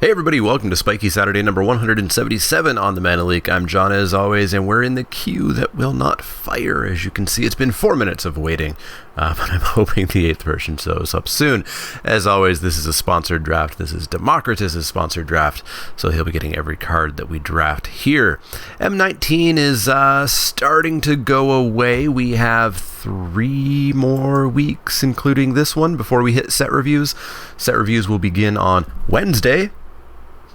Hey everybody, welcome to Spikey Saturday number 177 on the Leek. I'm John as always, and we're in the queue that will not fire. As you can see, it's been 4 minutes of waiting, but I'm hoping the 8th version shows up soon. As always, this is a sponsored draft. This is Democritus' sponsored draft, so he'll be getting every card that we draft here. M19 is starting to go away. We have 3 more weeks, including this one, before we hit set reviews. Set reviews will begin on Wednesday,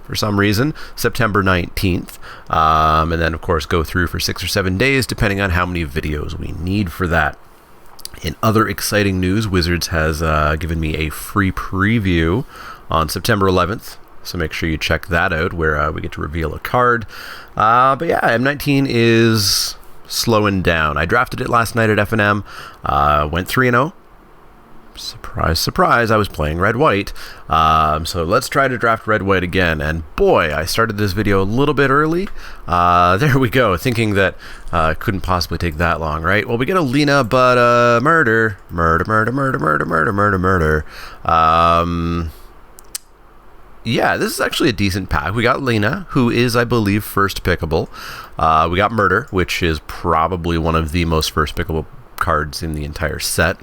for some reason, September 19th, and then of course go through for 6 or 7 days depending on how many videos we need for that. In other exciting news, Wizards has given me a free preview on September 11th, so make sure you check that out where we get to reveal a card. But yeah, M19 is slowing down. I drafted it last night at FNM, went 3-0. Surprise, surprise, I was playing red-white. So let's try to draft red-white again. And boy, I started this video a little bit early. There we go, thinking that couldn't possibly take that long, right? Well, we get a Lena, but murder. Yeah, this is actually a decent pack. We got Lena, who is, I believe, first pickable. We got Murder, which is probably one of the most first pickable cards in the entire set.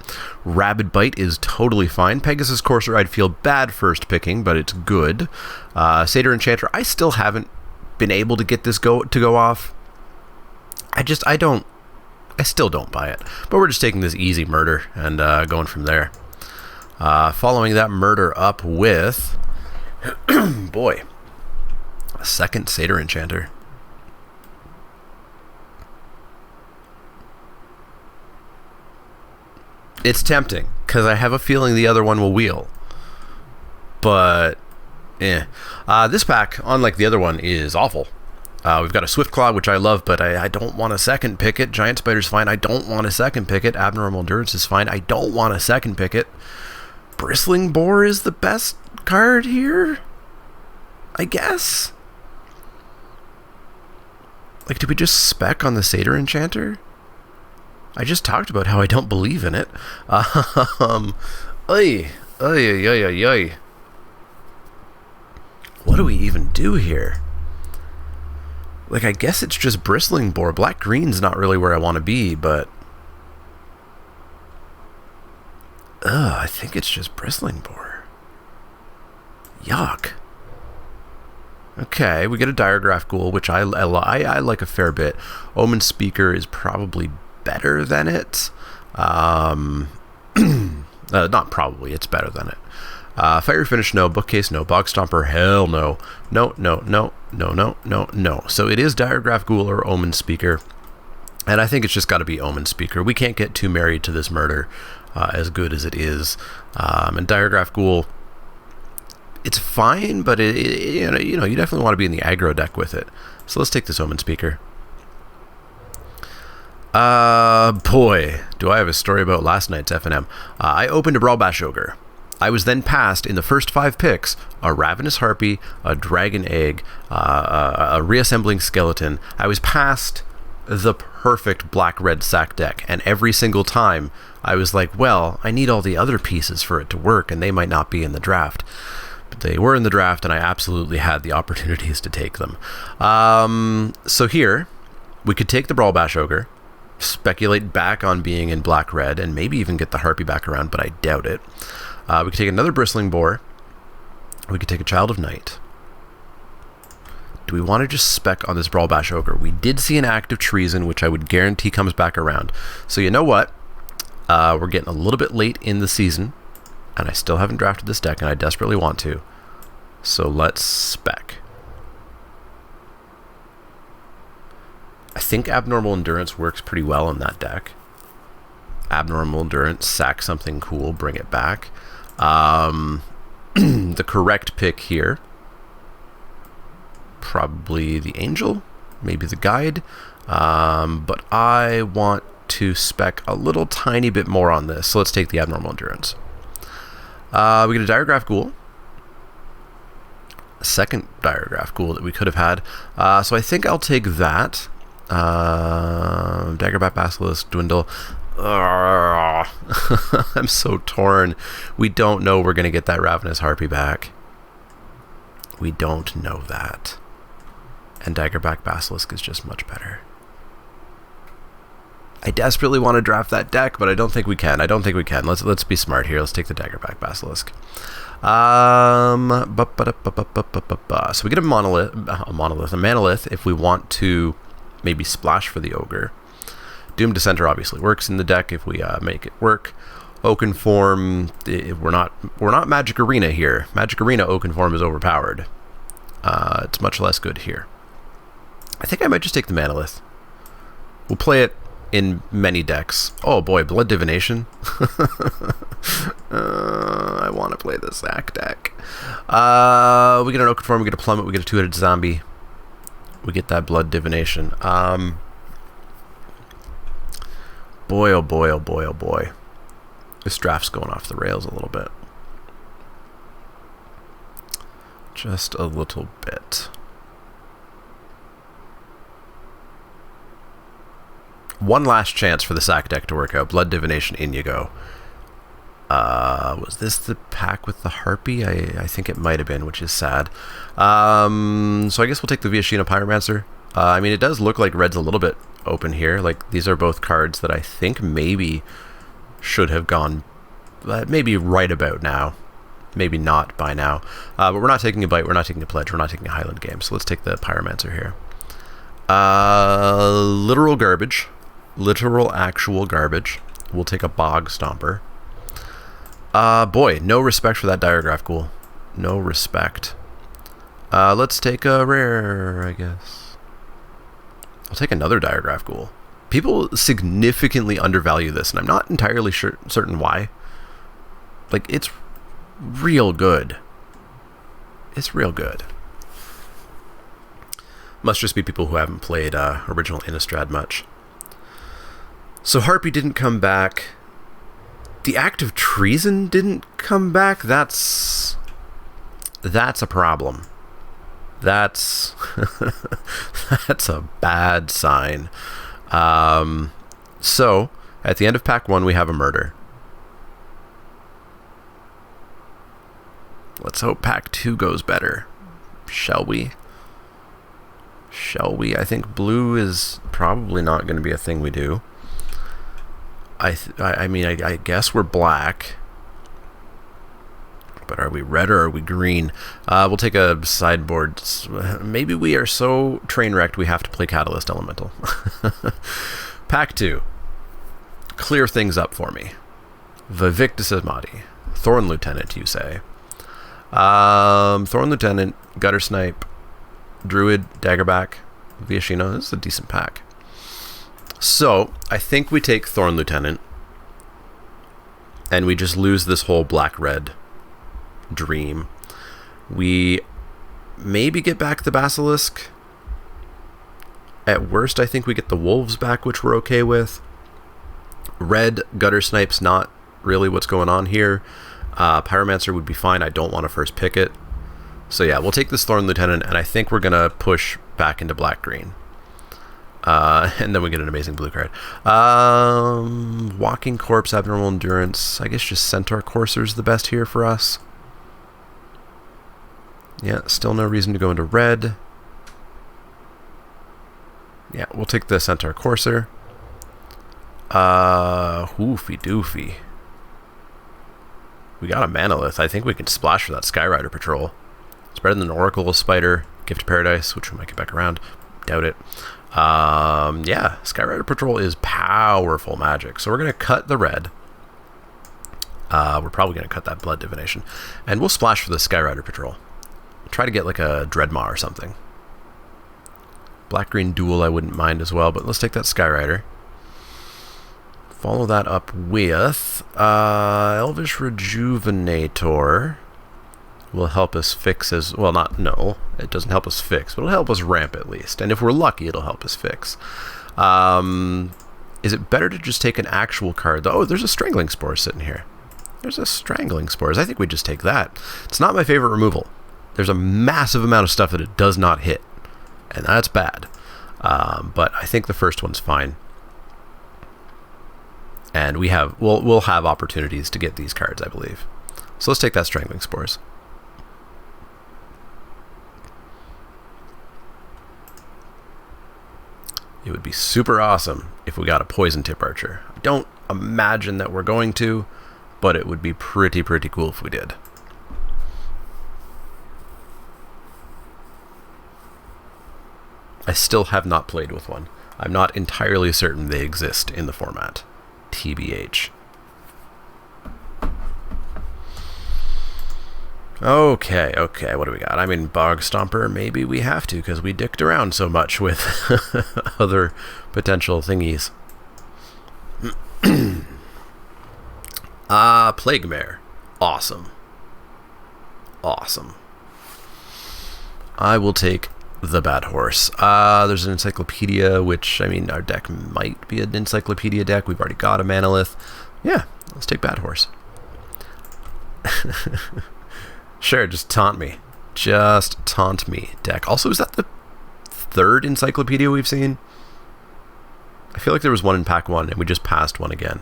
Rabid Bite is totally fine. Pegasus Courser I'd feel bad first picking, but it's good. Satyr Enchanter, I still haven't been able to get this to go off. I still don't buy it. But we're just taking this easy Murder and going from there. Following that Murder up with boy, a second Satyr Enchanter. It's tempting, because I have a feeling the other one will wheel. But, this pack, unlike the other one, is awful. We've got a Swiftclaw, which I love, but I don't want to second pick it. Giant Spider's fine. I don't want to second pick it. Abnormal Endurance is fine. I don't want to second pick it. Bristling Boar is the best card here, I guess. Like, did we just spec on the Satyr Enchanter? I just talked about how I don't believe in it. Oy. What do we even do here? Like, I guess it's just Bristling Boar. Black-green's not really where I want to be, but I think it's just Bristling Boar. Yuck. Okay, we get a Diregraph Ghoul, which I like a fair bit. Omen Speaker is probably better than it. Not probably, it's better than it. Fiery Finish, no. Bookcase, no. Bog Stomper, hell no. No. So it is Diregraph Ghoul or Omen Speaker. And I think it's just got to be Omen Speaker. We can't get too married to this Murder, as good as it is. And Diregraph Ghoul, it's fine, but you definitely want to be in the aggro deck with it. So let's take this Omen Speaker. Boy, do I have a story about last night's FNM. I opened a Brawl Bash Ogre. I was then passed in the first 5 picks a Ravenous Harpy, a Dragon Egg, a Reassembling Skeleton. I was passed the perfect black-red sack deck, and every single time I was like, well, I need all the other pieces for it to work, and they might not be in the draft. But they were in the draft, and I absolutely had the opportunities to take them. So here, we could take the Brawl Bash Ogre, speculate back on being in black-red, and maybe even get the Harpy back around, but I doubt it. We could take another Bristling Boar. We could take a Child of Night. Do we want to just spec on this Brawl Bash Ogre? We did see an Act of Treason, which I would guarantee comes back around. So you know what? We're getting a little bit late in the season, and I still haven't drafted this deck, and I desperately want to. So let's spec. I think Abnormal Endurance works pretty well in that deck. Abnormal Endurance, sack something cool, bring it back. The correct pick here, probably the Angel, maybe the Guide, but I want to spec a little tiny bit more on this, so let's take the Abnormal Endurance. We get a Diregraph Ghoul, a second Diregraph Ghoul that we could have had, so I think I'll take that. Daggerback Basilisk, Dwindle. I'm so torn. We don't know we're going to get that Ravenous Harpy back. We don't know that. And Daggerback Basilisk is just much better. I desperately want to draft that deck, but I don't think we can. Let's be smart here. Let's take the Daggerback Basilisk. So we get a Manolith if we want to maybe splash for the Ogre. Doom Dissenter obviously works in the deck if we make it work. Oakenform, we're not Magic Arena here. Magic Arena Oakenform is overpowered. It's much less good here. I think I might just take the Manolith. We'll play it in many decks. Oh boy, Blood Divination. I want to play the Sack deck. We get an Oakenform, we get a Plummet, we get a two-headed zombie. We get that Blood Divination. Boy, oh boy, oh boy, oh boy. This draft's going off the rails a little bit. Just a little bit. One last chance for the Sack deck to work out. Blood Divination, in you go. Was this the pack with the Harpy? I think it might have been, which is sad. So I guess we'll take the Viashino Pyromancer. I mean, it does look like red's a little bit open here. Like, these are both cards that I think maybe should have gone maybe right about now. Maybe not by now. But we're not taking a bite, we're not taking a pledge, we're not taking a Highland game. So let's take the Pyromancer here. Literal garbage. Literal actual garbage. We'll take a Bog Stomper. Boy, no respect for that Diregraph Ghoul. No respect. Let's take a rare, I guess. I'll take another Diregraph Ghoul. People significantly undervalue this, and I'm not entirely certain why. Like, it's real good. It's real good. Must just be people who haven't played original Innistrad much. So Harpy didn't come back. The Act of Treason didn't come back. That's a problem. That's that's a bad sign. So at the end of pack 1 we have a murder. Let's hope pack 2 goes better. Shall we? Shall we? I think blue is probably not going to be a thing we do. I mean, I guess we're black. But are we red or are we green? We'll take a sideboard. Maybe we are so train wrecked we have to play Catalyst Elemental. Pack 2. Clear things up for me. Vivictus Asmati. Thorn Lieutenant, you say. Thorn Lieutenant, Gutter Snipe, Druid, Daggerback, Viashino. This is a decent pack. So, I think we take Thorn Lieutenant, and we just lose this whole black-red dream. We maybe get back the Basilisk. At worst, I think we get the Wolves back, which we're okay with. Red Gutter Snipe's not really what's going on here. Pyromancer would be fine. I don't want to first pick it. So yeah, we'll take this Thorn Lieutenant, and I think we're going to push back into black-green. And then we get an amazing blue card. Walking Corpse, Abnormal Endurance. I guess just Centaur Courser's the best here for us. Yeah, still no reason to go into red. Yeah, we'll take the Centaur Courser. Hoofy doofy. We got a Manolith. I think we can splash for that Skyrider Patrol. It's better than Oracle Spider, Gift of Paradise, which we might get back around. Doubt it. Yeah, Skyrider Patrol is powerful magic. So we're going to cut the red. We're probably going to cut that Blood Divination. And we'll splash for the Skyrider Patrol. Try to get like a Dreadmaw or something. Black-green duel I wouldn't mind as well, but let's take that Skyrider. Follow that up with Elvish Rejuvenator. Will help us fix as well. No, it doesn't help us fix, but it'll help us ramp at least. And if we're lucky, it'll help us fix. Is it better to just take an actual card? Oh, there's a Strangling Spore sitting here. There's a Strangling Spores. I think we just take that. It's not my favorite removal. There's a massive amount of stuff that it does not hit, and that's bad. But I think the first one's fine. And we'll have opportunities to get these cards, I believe. So let's take that Strangling Spores. It would be super awesome if we got a poison tip archer. I don't imagine that we're going to, but it would be pretty cool if we did. I still have not played with one. I'm not entirely certain they exist in the format. TBH. Okay, what do we got? I mean, Bog Stomper, maybe we have to, because we dicked around so much with other potential thingies. Plague Mare. Awesome. I will take the Bad Horse. There's an Encyclopedia, which, I mean, our deck might be an Encyclopedia deck. We've already got a Manolith. Yeah, let's take Bad Horse. Sure, just taunt me. Deck. Also, is that the third Encyclopedia we've seen? I feel like there was one in pack 1, and we just passed one again.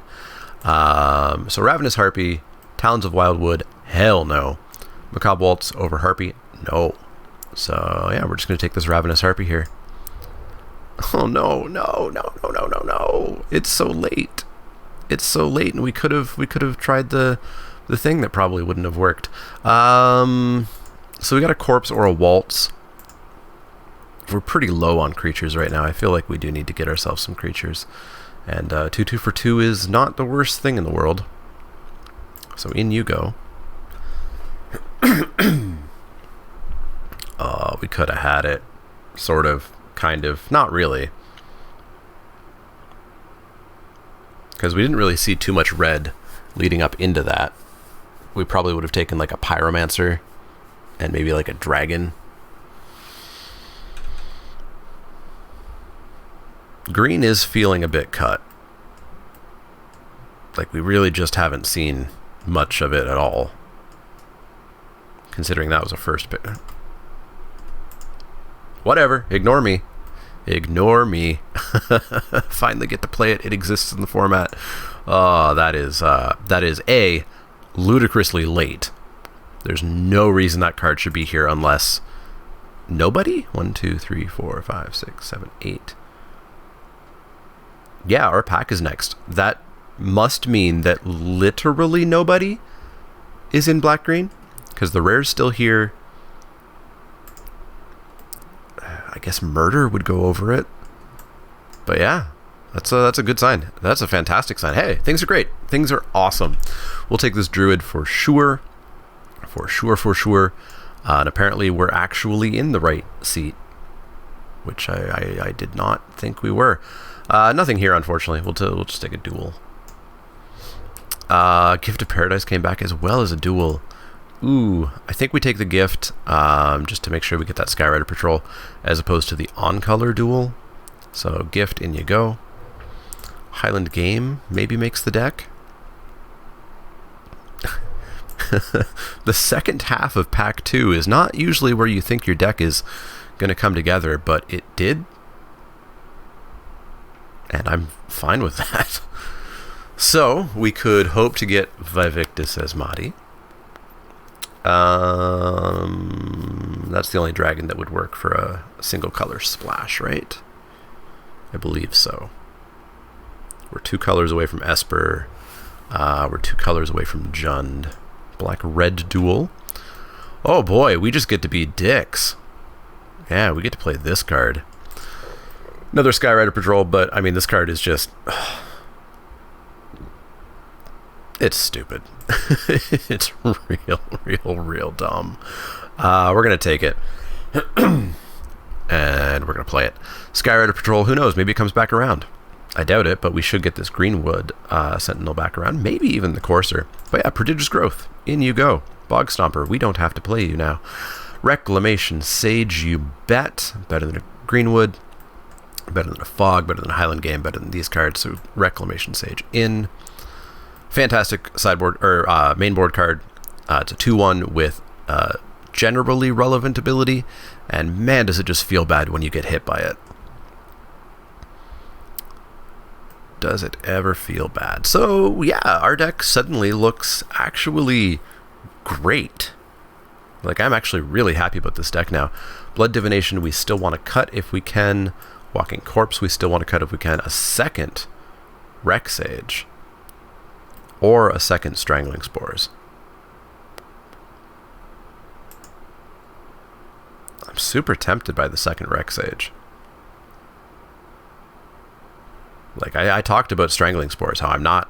So Ravenous Harpy, Talons of Wildwood, hell no. Macabre Waltz over Harpy, no. So, yeah, we're just going to take this Ravenous Harpy here. Oh, no. It's so late. And we could have tried the thing that probably wouldn't have worked. So we got a Corpse or a Waltz. We're pretty low on creatures right now. I feel like we do need to get ourselves some creatures. And 2/2 for 2 is not the worst thing in the world. So in you go. Oh, we could have had it. Sort of. Kind of. Not really. Because we didn't really see too much red leading up into that. We probably would have taken like a Pyromancer and maybe like a Dragon. Green is feeling a bit cut. Like, we really just haven't seen much of it at all. Considering that was a first pick. Whatever. Ignore me. Finally get to play it. It exists in the format. That is A, ludicrously late. There's no reason that card should be here unless nobody? 1, 2, 3, 4, 5, 6, 7, 8. Yeah, our pack is next. That must mean that literally nobody is in black-green, because the rare's still here. I guess Murder would go over it. But yeah, that's a good sign. That's a fantastic sign. Hey, things are great. Things are awesome. We'll take this Druid for sure. And apparently we're actually in the right seat, which I did not think we were. Nothing here, unfortunately. We'll just take a duel. Gift of Paradise came back as well as a duel. Ooh, I think we take the gift just to make sure we get that Skyrider Patrol as opposed to the on-color duel. So gift, in you go. Highland Game maybe makes the deck. The second half of pack 2 is not usually where you think your deck is going to come together, but it did. And I'm fine with that. So, we could hope to get Vivictus Asmati. That's the only dragon that would work for a single color splash, right? I believe so. We're 2 colors away from Esper. We're 2 colors away from Jund. Black-red duel. Oh boy, we just get to be dicks. Yeah, we get to play this card. Another Skyrider Patrol, but I mean, this card is just... it's stupid. It's real dumb. We're going to take it. And we're going to play it. Skyrider Patrol, who knows? Maybe it comes back around. I doubt it, but we should get this Greenwood Sentinel back around. Maybe even the Courser. But yeah, Prodigious Growth. In you go. Bog Stomper, we don't have to play you now. Reclamation Sage, you bet. Better than a Greenwood. Better than a Fog. Better than a Highland Game. Better than these cards. So Reclamation Sage in. Fantastic sideboard or main board card. It's a 2/1 with generally relevant ability, and man, does it just feel bad when you get hit by it. Does it ever feel bad? So yeah, our deck suddenly looks actually great. Like, I'm actually really happy about this deck now. Blood Divination we still want to cut if we can. Walking Corpse we still want to cut if we can. A second Wreck Sage. Or a second Strangling Spores. I'm super tempted by the second Wreck Sage. Like, I talked about Strangling Spores, how I'm not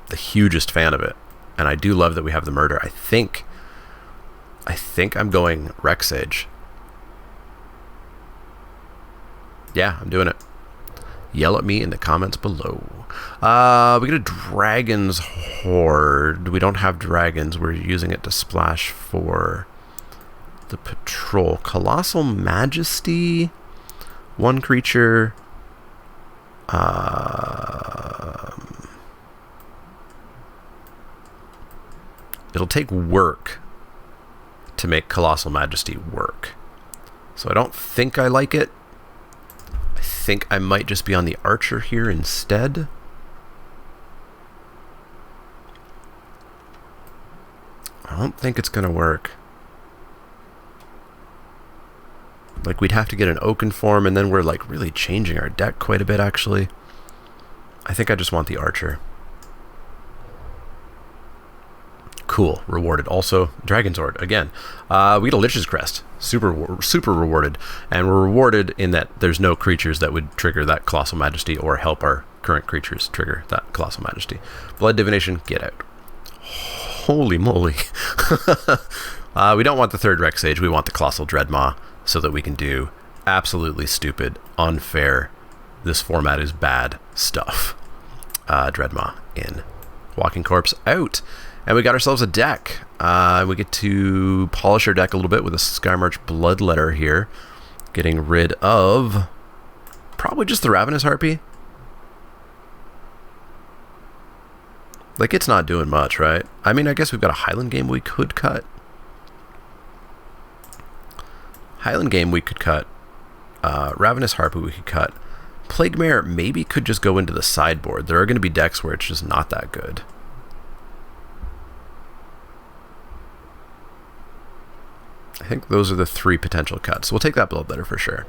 the hugest fan of it. And I do love that we have the Murder. I think I'm going Wreck Sage. Yeah, I'm doing it. Yell at me in the comments below. We get a Dragon's Horde. We don't have dragons. We're using it to splash for the patrol. Colossal Majesty. One creature. It'll take work to make Colossal Majesty work. So I don't think I like it. I think I might just be on the Archer here instead. I don't think it's going to work. Like, we'd have to get an Oaken form, and then we're like really changing our deck quite a bit, actually. I think I just want the Archer. Cool. Rewarded. Also, Dragon's Horde. Again, we get a Lich's Crest. Super rewarded. And we're rewarded in that there's no creatures that would trigger that Colossal Majesty or help our current creatures trigger that Colossal Majesty. Blood Divination, get out. Holy moly. We don't want the third Wreck Sage. We want the Colossal Dreadmaw so that we can do absolutely stupid, unfair, this format is bad stuff. Dreadmaw in. Walking Corpse out. And we got ourselves a deck. We get to polish our deck a little bit with a Skymarch Bloodletter here. Getting rid of probably just the Ravenous Harpy. Like, it's not doing much, right? I mean, I guess we've got a Highland Game we could cut. Highland Game we could cut. Ravenous Harpy we could cut. Plague Mare maybe could just go into the sideboard. There are going to be decks where it's just not that good. I think those are the three potential cuts. We'll take that Bloodletter for sure.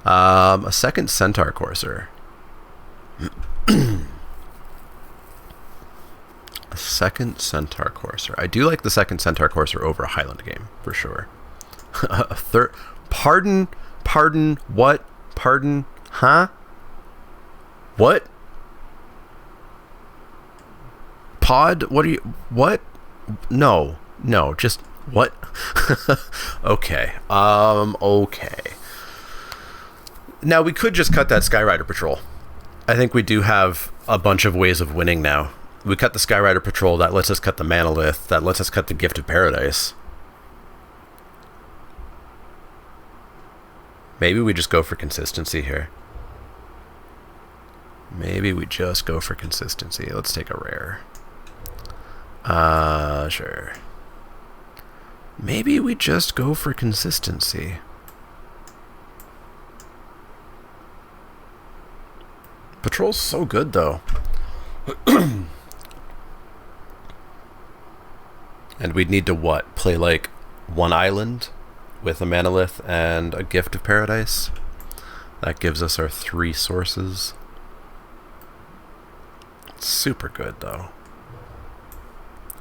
A second Centaur Courser. A second Centaur Courser. I do like the second Centaur Courser over a Highland Game, for sure. A third... Pardon? What? Pardon? Huh? What? Pod? What are you... What? No, just... What? Okay. Okay. Now, we could just cut that Skyrider Patrol. I think we do have a bunch of ways of winning now. We cut the Skyrider Patrol. That lets us cut the Manalith. That lets us cut the Gift of Paradise. Maybe we just go for consistency here. Maybe we just go for consistency. Let's take a rare. Sure. Maybe we just go for consistency. Patrol's so good, though. And we'd need to, what? Play, like, one island with a Manalith and a Gift of Paradise? That gives us our 3 sources. Super good, though.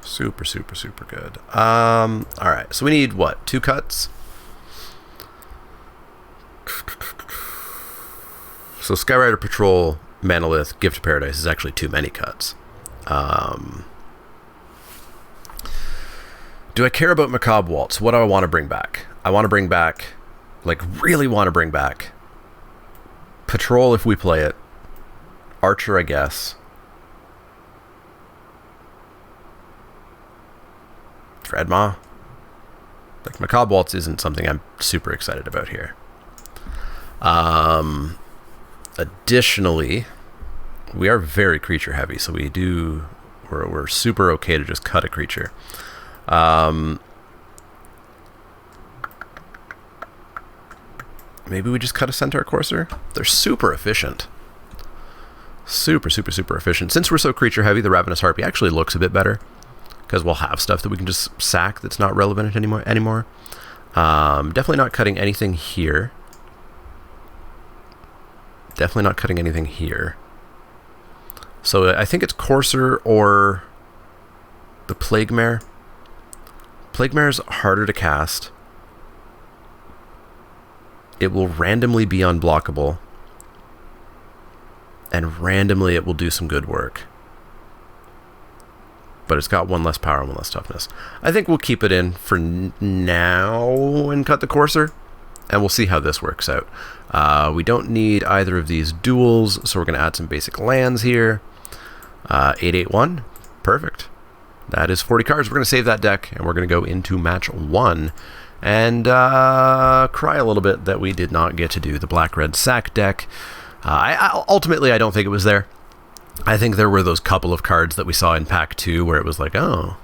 Super good. Alright, so we need, what, 2 cuts? So Skyrider Patrol, Manalith, Gift of Paradise is actually too many cuts. Do I care about Macabre Waltz? What do I want to bring back? I want to bring back, like, really want to bring back Patrol if we play it. Archer, I guess. Dreadmaw. Like, Macabre Waltz isn't something I'm super excited about here. Additionally, we are very creature heavy, so we're super okay to just cut a creature. Maybe we just cut a Centaur Courser? They're super efficient. Super efficient. Since we're so creature heavy, the Ravenous Harpy actually looks a bit better, because we'll have stuff that we can just sack that's not relevant anymore. Definitely not cutting anything here. Definitely not cutting anything here. So I think it's Courser or the Plague Mare. Plague Mare is harder to cast. It will randomly be unblockable. And randomly it will do some good work. But it's got 1 less power and 1 less toughness. I think we'll keep it in for now and cut the Courser. And we'll see how this works out. We don't need either of these duels, so we're going to add some basic lands here. 881, perfect. That is 40 cards. We're going to save that deck, and we're going to go into match 1 and cry a little bit that we did not get to do the black-red sack deck. Ultimately, I don't think it was there. I think there were those couple of cards that we saw in pack 2 where it was like, oh,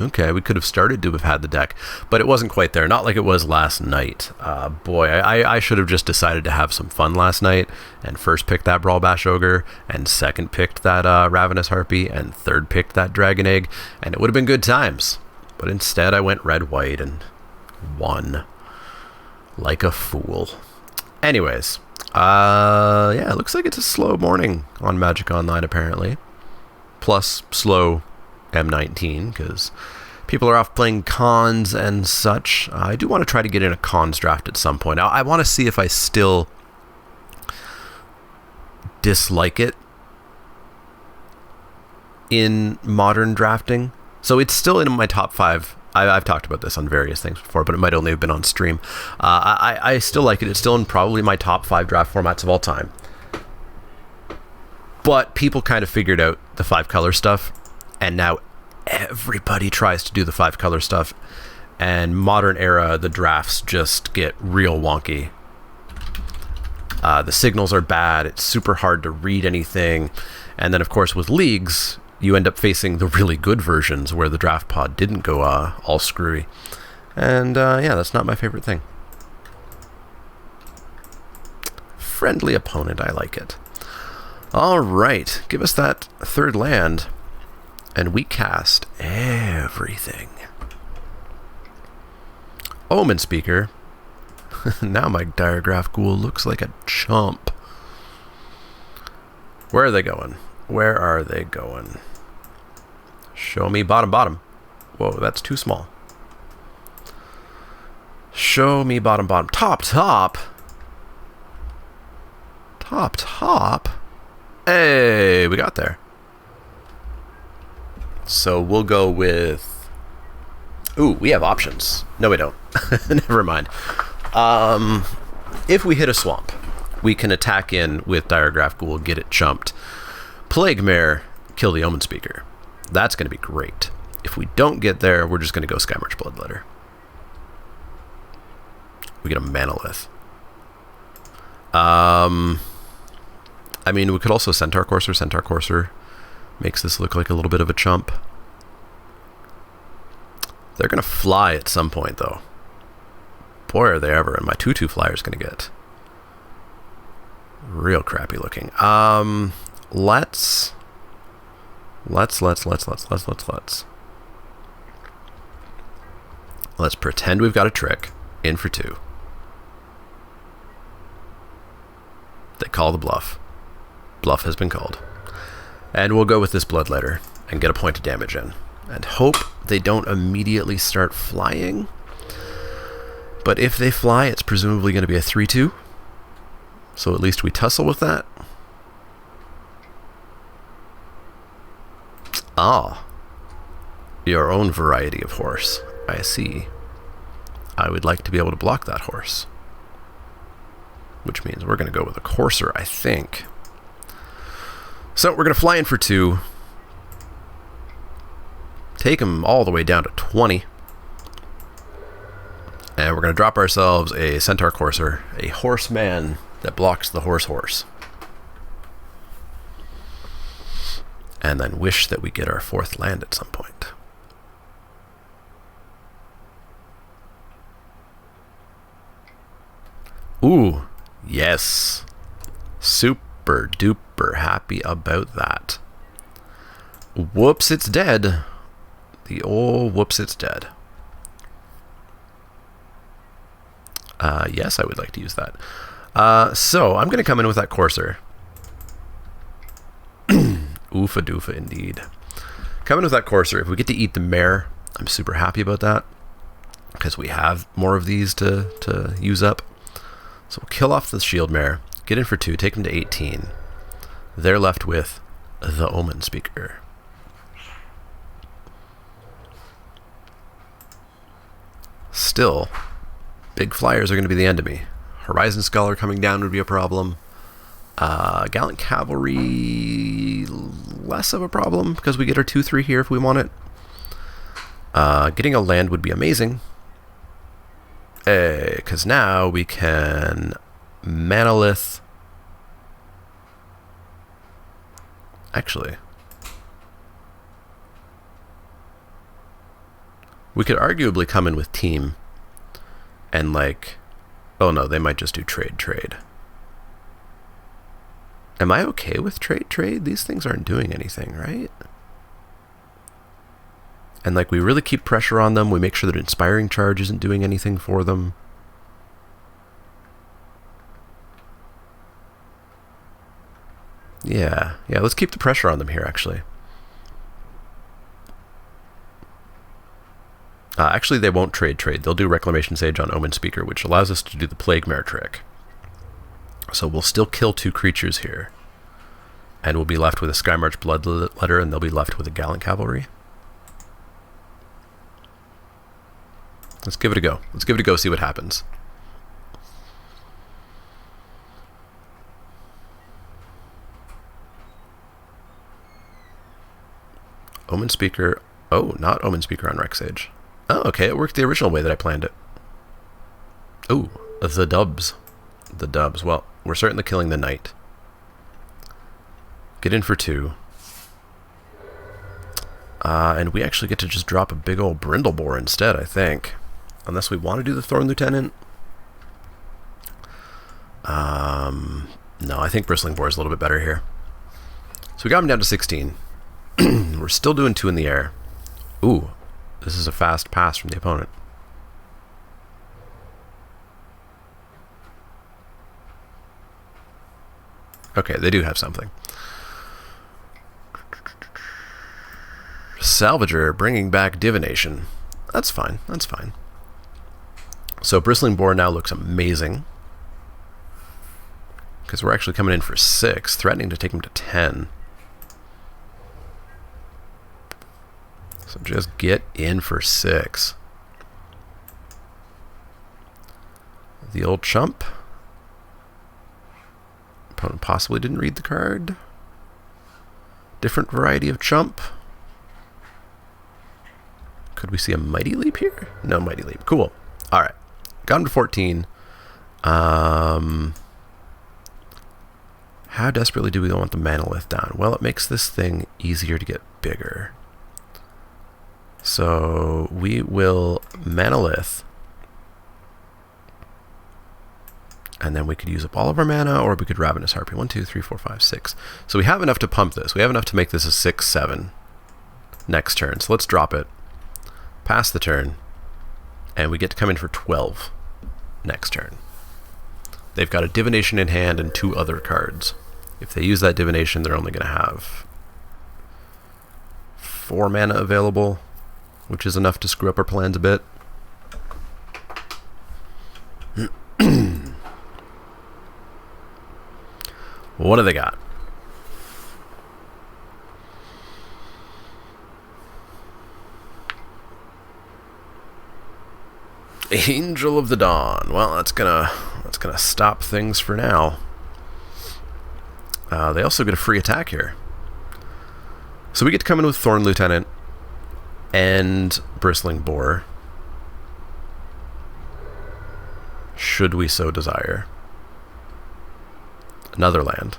okay, we could have started to have had the deck, but it wasn't quite there. Not like it was last night. Boy, I should have just decided to have some fun last night and first picked that Brawl Bash Ogre and second picked that Ravenous Harpy and third picked that Dragon Egg, and it would have been good times. But instead I went red-white and won like a fool. Anyways, yeah, it looks like it's a slow morning on Magic Online apparently. Plus slow M19 because people are off playing cons and such. I do want to try to get in a cons draft at some point. I want to see if I still dislike it in modern drafting. So it's still in my top 5. I've talked about this on various things before, but it might only have been on stream. I still like it. It's still in probably my top 5 draft formats of all time. But people kind of figured out the 5-color stuff. And now everybody tries to do the 5-color stuff. And modern era, the drafts just get real wonky. The signals are bad. It's super hard to read anything. And then, of course, with leagues, you end up facing the really good versions where the draft pod didn't go all screwy. And, yeah, that's not my favorite thing. Friendly opponent, I like it. All right, give us that 3rd land. And we cast everything. Omen Speaker. Now my Diregraph Ghoul looks like a chump. Where are they going? Where are they going? Show me bottom. Whoa, that's too small. Show me bottom. Top. Top. Hey, we got there. So we'll go with... Ooh, we have options. No, we don't. Never mind. If we hit a swamp, we can attack in with Diregraph Ghoul, get it chumped. Plague Mare, kill the Omen Speaker. That's going to be great. If we don't get there, we're just going to go Skymarch Bloodletter. We get a Manolith. I mean, we could also Centaur Courser. Centaur Courser makes this look like a little bit of a chump. They're going to fly at some point, though. Boy, are they ever. And my 2/2 flyer is going to get real crappy looking. Let's pretend we've got a trick in for 2. They call the bluff. Bluff has been called. And we'll go with this Bloodletter and get a point of damage in. And hope they don't immediately start flying. But if they fly, it's presumably going to be a 3/2. So at least we tussle with that. Ah. Your own variety of horse. I see. I would like to be able to block that horse. Which means we're going to go with a Courser, I think. So we're going to fly in for 2. Take him all the way down to 20. And we're going to drop ourselves a Centaur Courser, a horseman that blocks the horse. And then wish that we get our 4th land at some point. Ooh, yes. Super duper happy about that. Whoops, it's dead. The old whoops, it's dead. Yes, I would like to use that. So I'm going to come in with that Courser. Oofa doofa indeed. Coming with that Courser. If we get to eat the mare, I'm super happy about that, because we have more of these to use up. So we'll kill off the shield mare, get in for 2, take them to 18. They're left with the Omen Speaker. Still, big flyers are going to be the enemy. Horizon Scholar coming down would be a problem. Gallant Cavalry, less of a problem, because we get our 2-3 here if we want it. Getting a land would be amazing, because now we can Manolith. Actually, we could arguably come in with team and like, oh no, they might just do trade. Am I okay with trade? These things aren't doing anything, right? And like, we really keep pressure on them. We make sure that Inspiring Charge isn't doing anything for them. Yeah, let's keep the pressure on them here, actually. Actually, they won't trade. They'll do Reclamation Sage on Omen Speaker, which allows us to do the Plague Mare trick. So we'll still kill 2 creatures here. And we'll be left with a Skymarch Bloodletter, and they'll be left with a Gallant Cavalry. Let's give it a go. See what happens. Omen Speaker. Oh, not Omen Speaker on Rec Sage. Oh, okay, it worked the original way that I planned it. Oh, the dubs. Well, we're certainly killing the knight. Get in for 2. And we actually get to just drop a big old Brindlebore instead, I think. Unless we want to do the Thorn Lieutenant. No, I think Bristling Boar is a little bit better here. So we got him down to 16. We're still doing 2 in the air. Ooh, this is a fast pass from the opponent. Okay, they do have something. Salvager bringing back Divination. That's fine. So Bristling Boar now looks amazing, because we're actually coming in for 6, threatening to take him to 10. So just get in for 6. The old chump. Opponent possibly didn't read the card. Different variety of chump. Could we see a Mighty Leap here? No Mighty Leap. Cool. Alright. Got him to 14. How desperately do we want the Manolith down? Well, it makes this thing easier to get bigger. So we will Manolith. And then we could use up all of our mana, or we could Ravenous Harpy. 1, 2, 3, 4, 5, 6. So we have enough to pump this. We have enough to make this a 6, 7 next turn. So let's drop it. Pass the turn. And we get to come in for 12 next turn. They've got a Divination in hand and 2 other cards. If they use that Divination, they're only going to have 4 mana available, which is enough to screw up our plans a bit. What do they got? Angel of the Dawn. Well, that's gonna stop things for now. They also get a free attack here. So we get to come in with Thorn Lieutenant and Bristling Boar, should we so desire. Another land.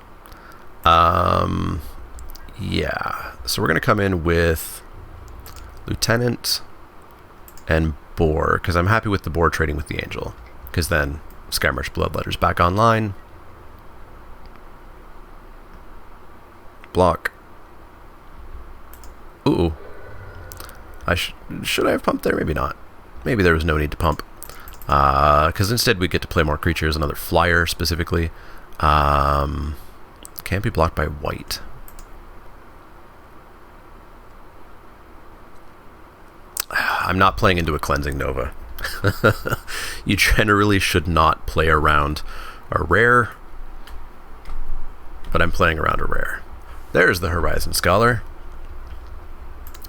Yeah. So we're going to come in with Lieutenant and Boar, because I'm happy with the Boar trading with the Angel, because then Skymarch Bloodletter's back online. Block. Ooh. Should I have pumped there? Maybe not. Maybe there was no need to pump. Because instead we get to play more creatures, another flyer specifically. Can't be blocked by white. I'm not playing into a Cleansing Nova. You generally should not play around a rare, but I'm playing around a rare. There's the Horizon Scholar.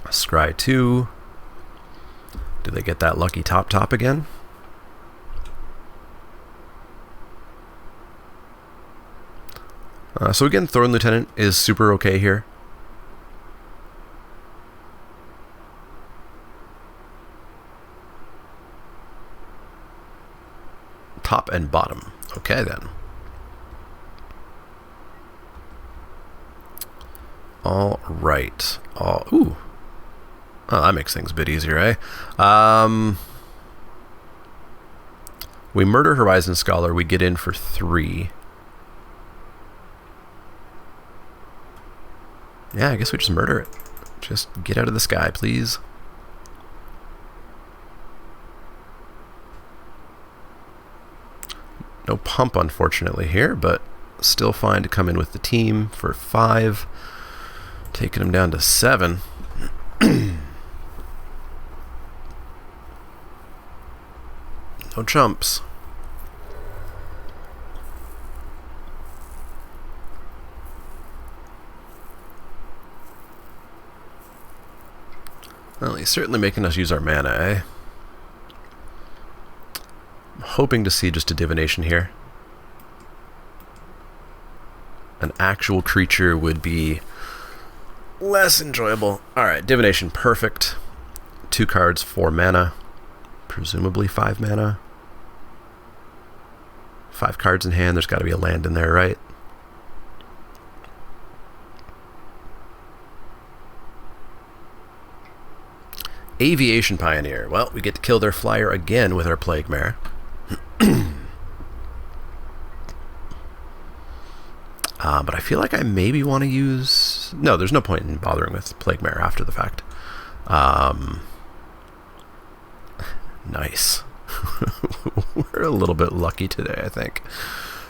Scry 2. Do they get that lucky top again? So again, Thorn Lieutenant is super okay here. Top and bottom. Okay then. All right. Ooh. Oh, that makes things a bit easier, eh? We murder Horizon Scholar. We get in for 3. Yeah, I guess we just murder it. Just get out of the sky, please. No pump, unfortunately, here, but still fine to come in with the team for 5. Taking him down to 7. No jumps. Well, he's certainly making us use our mana, eh? I'm hoping to see just a divination here. An actual creature would be less enjoyable. Alright, divination, perfect. 2 cards, 4 mana. Presumably 5 mana. 5 cards in hand, there's got to be a land in there, right? Aviation Pioneer. Well, we get to kill their flyer again with our Plague Mare. But I feel like I maybe want to use... No, there's no point in bothering with Plague Mare after the fact. Nice. We're a little bit lucky today, I think.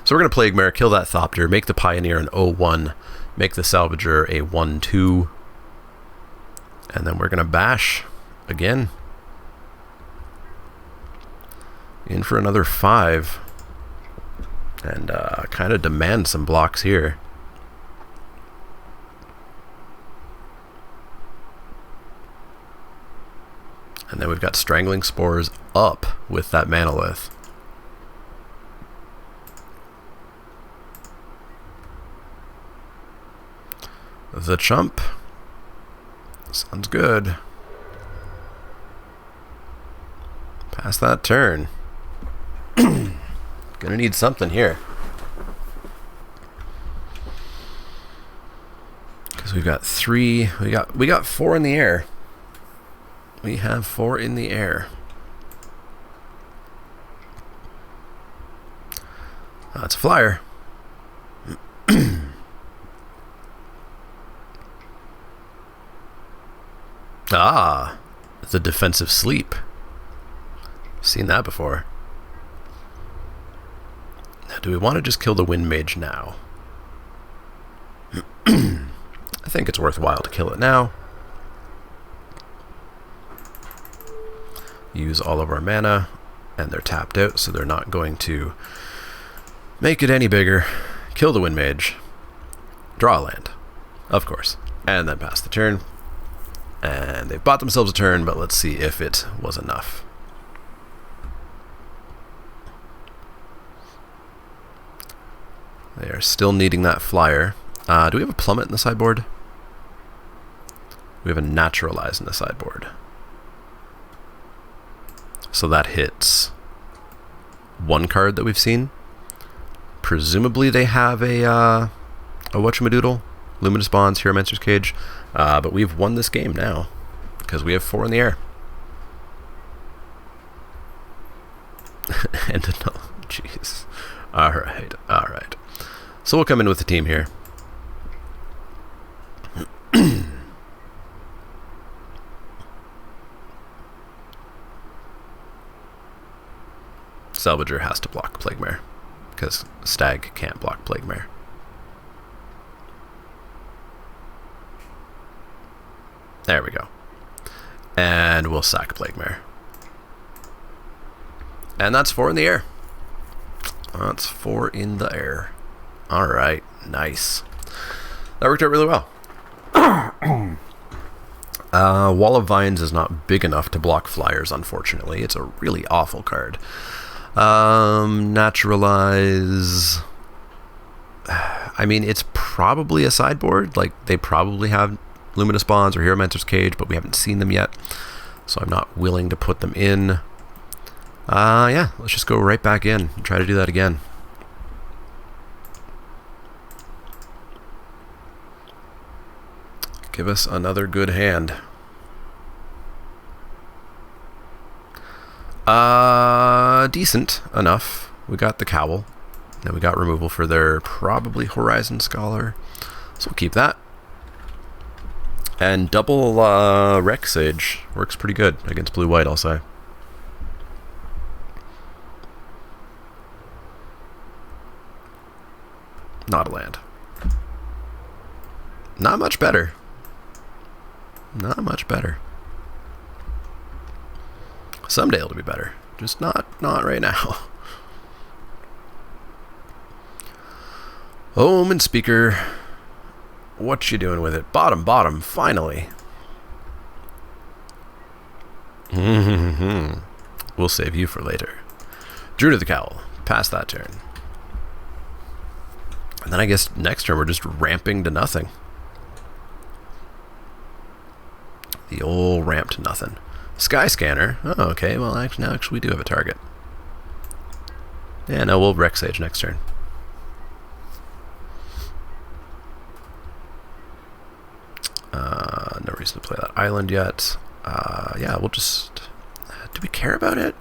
So we're going to Plague Mare, kill that Thopter, make the Pioneer an 0-1, make the Salvager a 1-2, and then we're going to bash again. In for another 5. And kind of demand some blocks here. And then we've got Strangling Spores up with that Manolith. The Chump. Sounds good. Pass that turn. Gonna need something here. Because we've got 3. We got 4 in the air. We have 4 in the air. That's a flyer. Ah, the defensive sleep. Seen that before. Now, do we want to just kill the Wind Mage now? I think it's worthwhile to kill it now. Use all of our mana, and they're tapped out, so they're not going to make it any bigger. Kill the Wind Mage. Draw a land, of course, and then pass the turn. And they've bought themselves a turn, but let's see if it was enough. They are still needing that flyer. Do we have a plummet in the sideboard? We have a naturalize in the sideboard. So that hits 1 card that we've seen. Presumably they have a whatchamadoodle, Luminous Bonds, Hieromancer's Cage, but we've won this game now because we have 4 in the air. And no, jeez. All right. So we'll come in with the team here. Salvager has to block Plague Mare, because Stag can't block Plague Mare. There we go. And we'll sack Plague Mare. And that's 4 in the air. That's 4 in the air. Alright, nice. That worked out really well. Wall of Vines is not big enough to block flyers, unfortunately. It's a really awful card. Naturalize. I mean, it's probably a sideboard. Like, they probably have Luminous Bonds or Hero Mentor's Cage, but we haven't seen them yet. So I'm not willing to put them in. Yeah, let's just go right back in and try to do that again. Give us another good hand. Decent enough. We got the Cowl. And we got removal for their probably Horizon Scholar. So we'll keep that. And double Rec Sage works pretty good against blue-white, I'll say. Not a land. Not much better. Not much better. Someday it'll be better. Just not right now. Omen Speaker. What you doing with it? Bottom, finally. We'll save you for later. Drew to the Cowl. Pass that turn. And then I guess next turn we're just ramping to nothing. The old ramp to nothing. Sky Scanner. Oh, okay. Well, actually we do have a target. Yeah, no, we'll Rec Sage next turn. No reason to play that island yet. Yeah, we'll just... Do we care about it?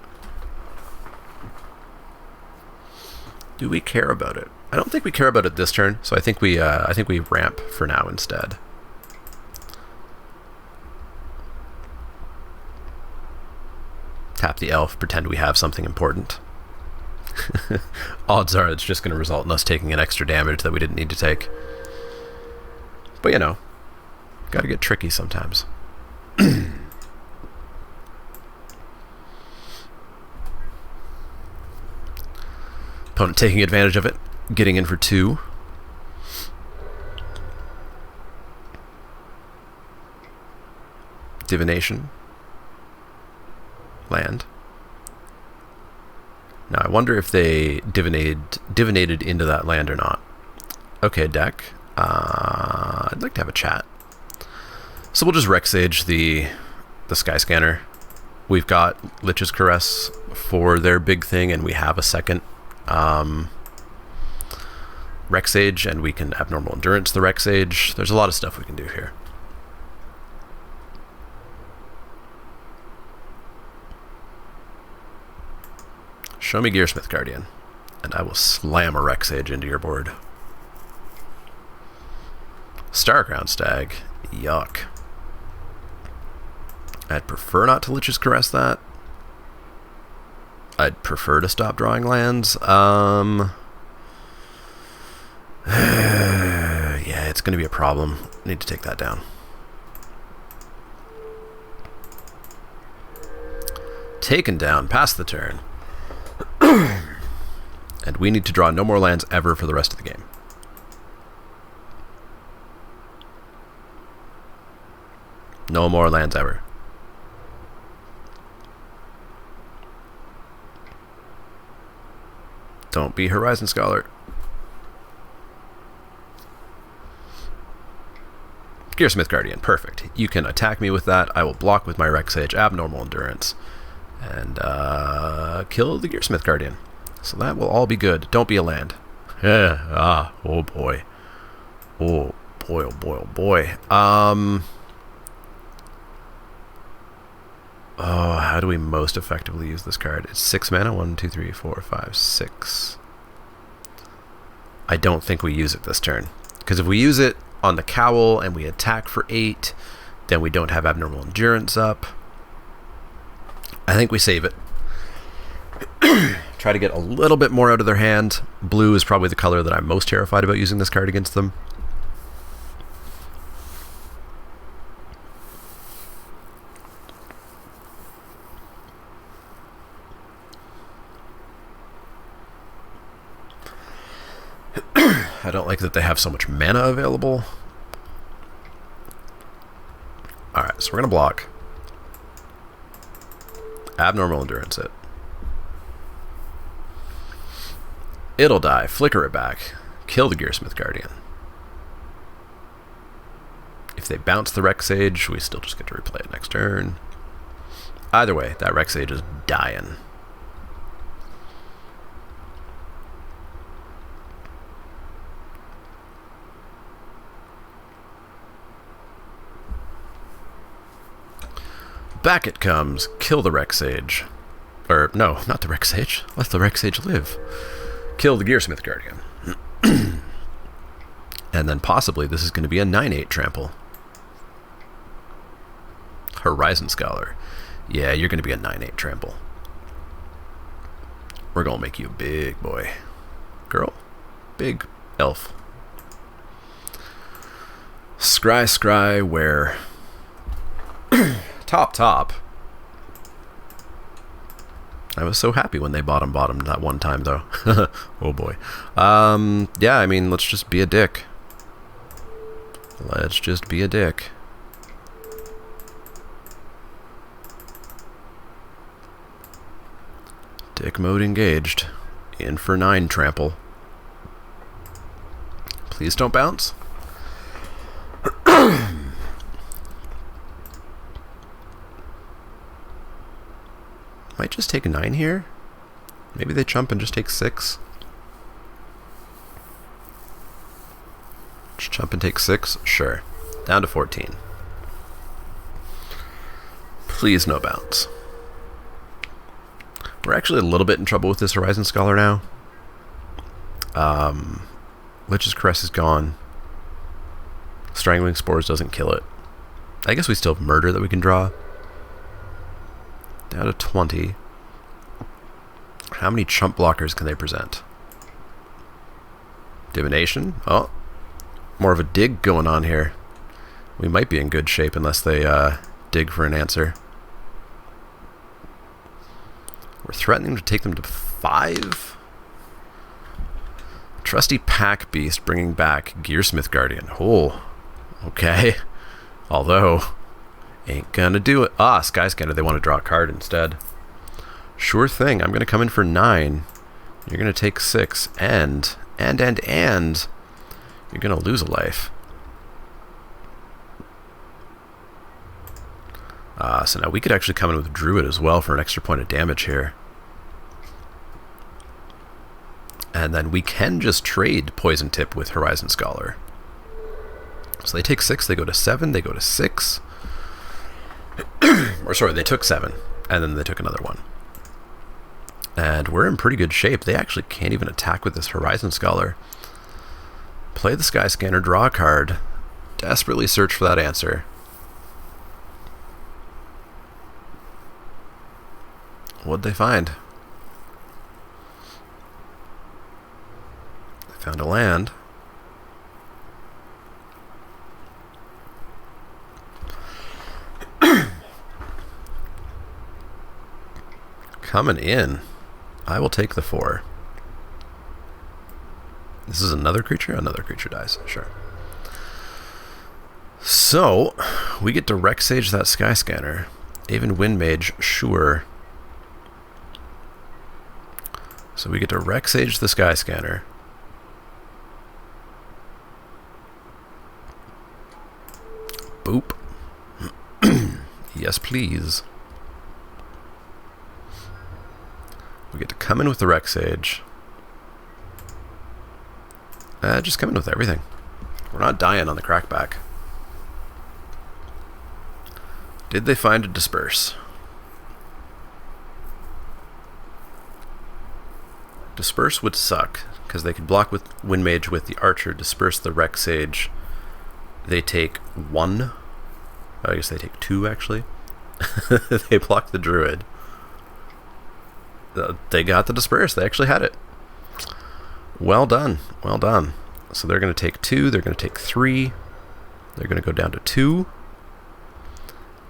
Do we care about it? I don't think we care about it this turn, so I think we ramp for now instead. Tap the elf, pretend we have something important. Odds are it's just going to result in us taking an extra damage that we didn't need to take. But you know, gotta get tricky sometimes. Opponent taking advantage of it, getting in for 2. Divination. Land. Now I wonder if they divinated into that land or not. Okay, deck. I'd like to have a chat. So we'll just Rec Sage the Sky Scanner. We've got Lich's Caress for their big thing, and we have a second Rec Sage, and we can Abnormal Endurance the Rec Sage. There's a lot of stuff we can do here. Show me Gearsmith Guardian, and I will slam a Rec Sage into your board. Starground Stag. Yuck. I'd prefer not to Lich's Caress that. I'd prefer to stop drawing lands. Yeah, it's going to be a problem. I need to take that down. Taken down. Pass the turn. And we need to draw no more lands ever for the rest of the game. No more lands ever. Don't be Horizon Scholar. Gearsmith Guardian, perfect. You can attack me with that. I will block with my Rec Sage, Abnormal Endurance, and kill the Gearsmith Guardian. So that will all be good. Don't be a land. Yeah. Oh boy. Oh boy, oh boy, oh boy. Oh, how do we most effectively use this card? It's 6 mana. 1, 2, 3, 4, 5, 6. I don't think we use it this turn. Because if we use it on the Cowl and we attack for 8, then we don't have Abnormal Endurance up. I think we save it. Try to get a little bit more out of their hand. Blue is probably the color that I'm most terrified about using this card against them. I don't like that they have so much mana available. Alright, so we're going to block. Abnormal Endurance it. It'll die. Flicker it back. Kill the Gearsmith Guardian. If they bounce the Rex Sage, we still just get to replay it next turn. Either way, that Rex Sage is dying. Back it comes. Kill the Rex Sage. Or, no, not the Rex Sage. Let the Rex Sage live. Kill the Gearsmith Guardian. And then possibly this is going to be a 9/8 trample. Horizon Scholar. Yeah, you're going to be a 9/8 trample. We're going to make you a big boy. Girl? Big elf. Scry, where? Top. I was so happy when they bottomed that one time, though. Oh, boy. Yeah, I mean, let's just be a dick. Let's just be a dick. Dick mode engaged. In for 9 trample. Please don't bounce. Might just take 9 here. Maybe they chump and just take 6. Just chump and take 6? Sure. Down to 14. Please no bounce. We're actually a little bit in trouble with this Horizon Scholar now. Lich's Caress is gone. Strangling Spores doesn't kill it. I guess we still have Murder that we can draw. Down to 20. How many chump blockers can they present? Divination? Oh, more of a dig going on here. We might be in good shape unless they dig for an answer. We're threatening to take them to 5. Trusty Pack Beast bringing back Gearsmith Guardian. Oh, okay. Although, ain't gonna do it. Ah, Skyscanner, they want to draw a card instead. Sure thing, I'm gonna come in for 9. You're gonna take 6, and you're gonna lose a life. So now we could actually come in with Druid as well for an extra point of damage here. And then we can just trade Poison Tip with Horizon Scholar. So they take 6, they go to 7, they go to 6. Or sorry, they took 7, and then they took another one. And we're in pretty good shape. They actually can't even attack with this Horizon Scholar. Play the Skyscanner, draw a card, desperately search for that answer. What'd they find? They found a land. Coming in. I will take the 4. This is another creature? Another creature dies. Sure. So, we get to Rex Sage that Skyscanner. Even Wind Mage, sure. So we get to Rex Sage the Skyscanner. Boop. Yes, please. We get to come in with the Rex Sage. Just come in with everything. We're not dying on the crackback. Did they find a Disperse? Disperse would suck, because they could block with Wind Mage with the Archer, disperse the Rex Sage. They take 1. I guess they take 2, actually. They block the Druid. They got the disperse. They actually had it. Well done. Well done. So they're going to take 2. They're going to take 3. They're going to go down to 2.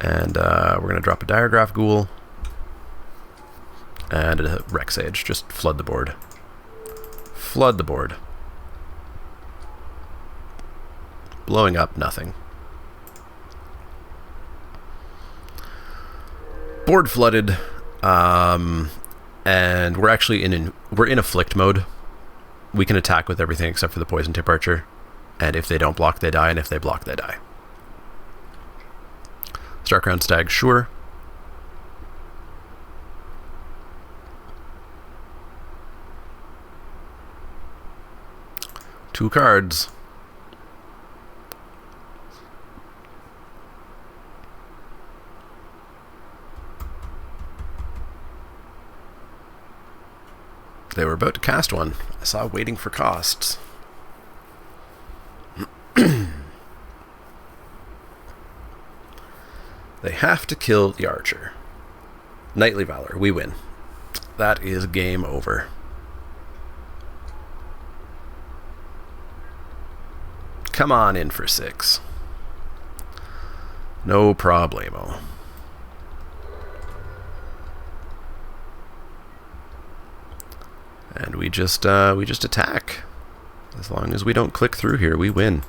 And we're going to drop a Diregraph Ghoul. And a Rex Sage. Just flood the board. Flood the board. Blowing up, nothing. Board flooded. And we're actually we're in afflict mode. We can attack with everything except for the poison tip archer. And if they don't block, they die. And if they block, they die. Starkrown Stag, sure. Two cards. They were about to cast one. I saw waiting for costs. They have to kill the archer. Knightly Valor, we win. That is game over. Come on in for 6. No problemo. And we just attack. As long as we don't click through here, we win.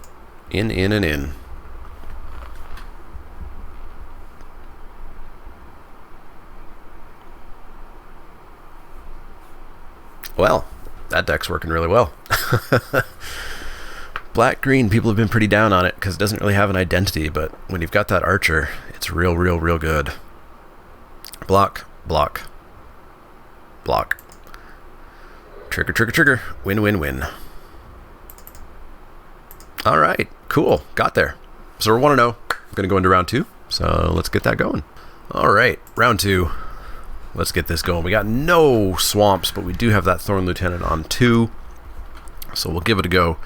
In, and in. Well, that deck's working really well. Black-green, people have been pretty down on it because it doesn't really have an identity, but when you've got that archer, it's real good. Block, block, block. Trigger, trigger, trigger. Win, win, win. All right, cool. Got there. So we're 1-0. Going to go into round 2, so let's get that going. All right, round 2. Let's get this going. We got no swamps, but we do have that Thorn Lieutenant on 2. So we'll give it a go.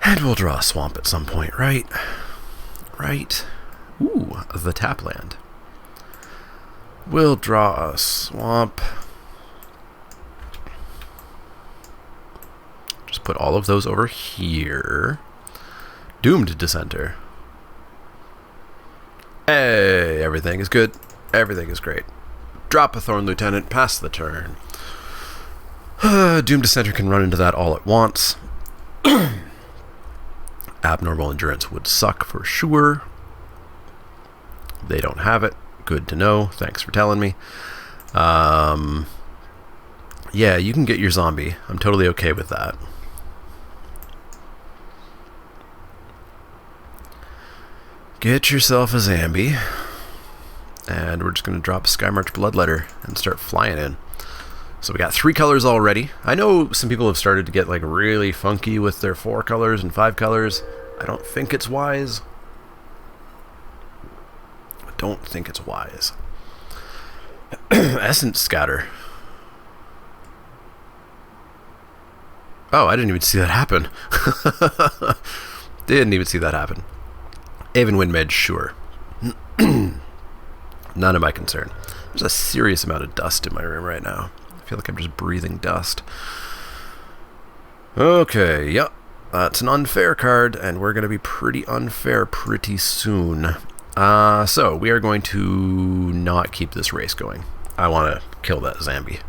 And we'll draw a swamp at some point, right? Right. Ooh, the tap land. We'll draw a swamp. Just put all of those over here. Doomed Dissenter. Hey, everything is good. Everything is great. Drop a Thorn Lieutenant, pass the turn. Doomed Dissenter can run into that all at once. Abnormal Endurance would suck for sure. They don't have it. Good to know. Thanks for telling me. Yeah, you can get your zombie. I'm totally okay with that. Get yourself a Zambi. And we're just going to drop Skymarch Bloodletter and start flying in. So we got 3 colors already. I know some people have started to get like really funky with their 4 colors and 5 colors. I don't think it's wise. I don't think it's wise. Essence Scatter. Oh, I didn't even see that happen. Didn't even see that happen. Aven Windmage, sure. None of my concern. There's a serious amount of dust in my room right now. I feel like I'm just breathing dust. Okay, yep. That's an unfair card, and we're going to be pretty unfair pretty soon. So, we are going to not keep this race going. I want to kill that Zambi.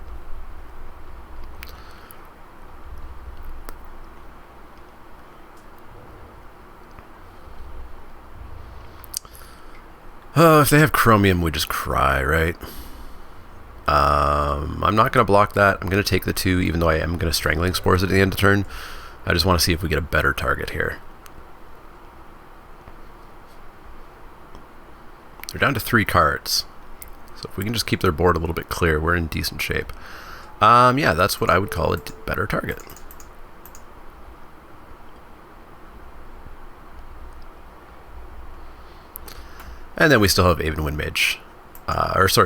If they have Chromium, we just cry, right? I'm not going to block that. I'm going to take the 2, even though I am going to Strangling Spores at the end of turn. I just want to see if we get a better target here. They're down to 3 cards. So if we can just keep their board a little bit clear, we're in decent shape. Yeah, that's what I would call a better target. And then we still have Aven Windmage.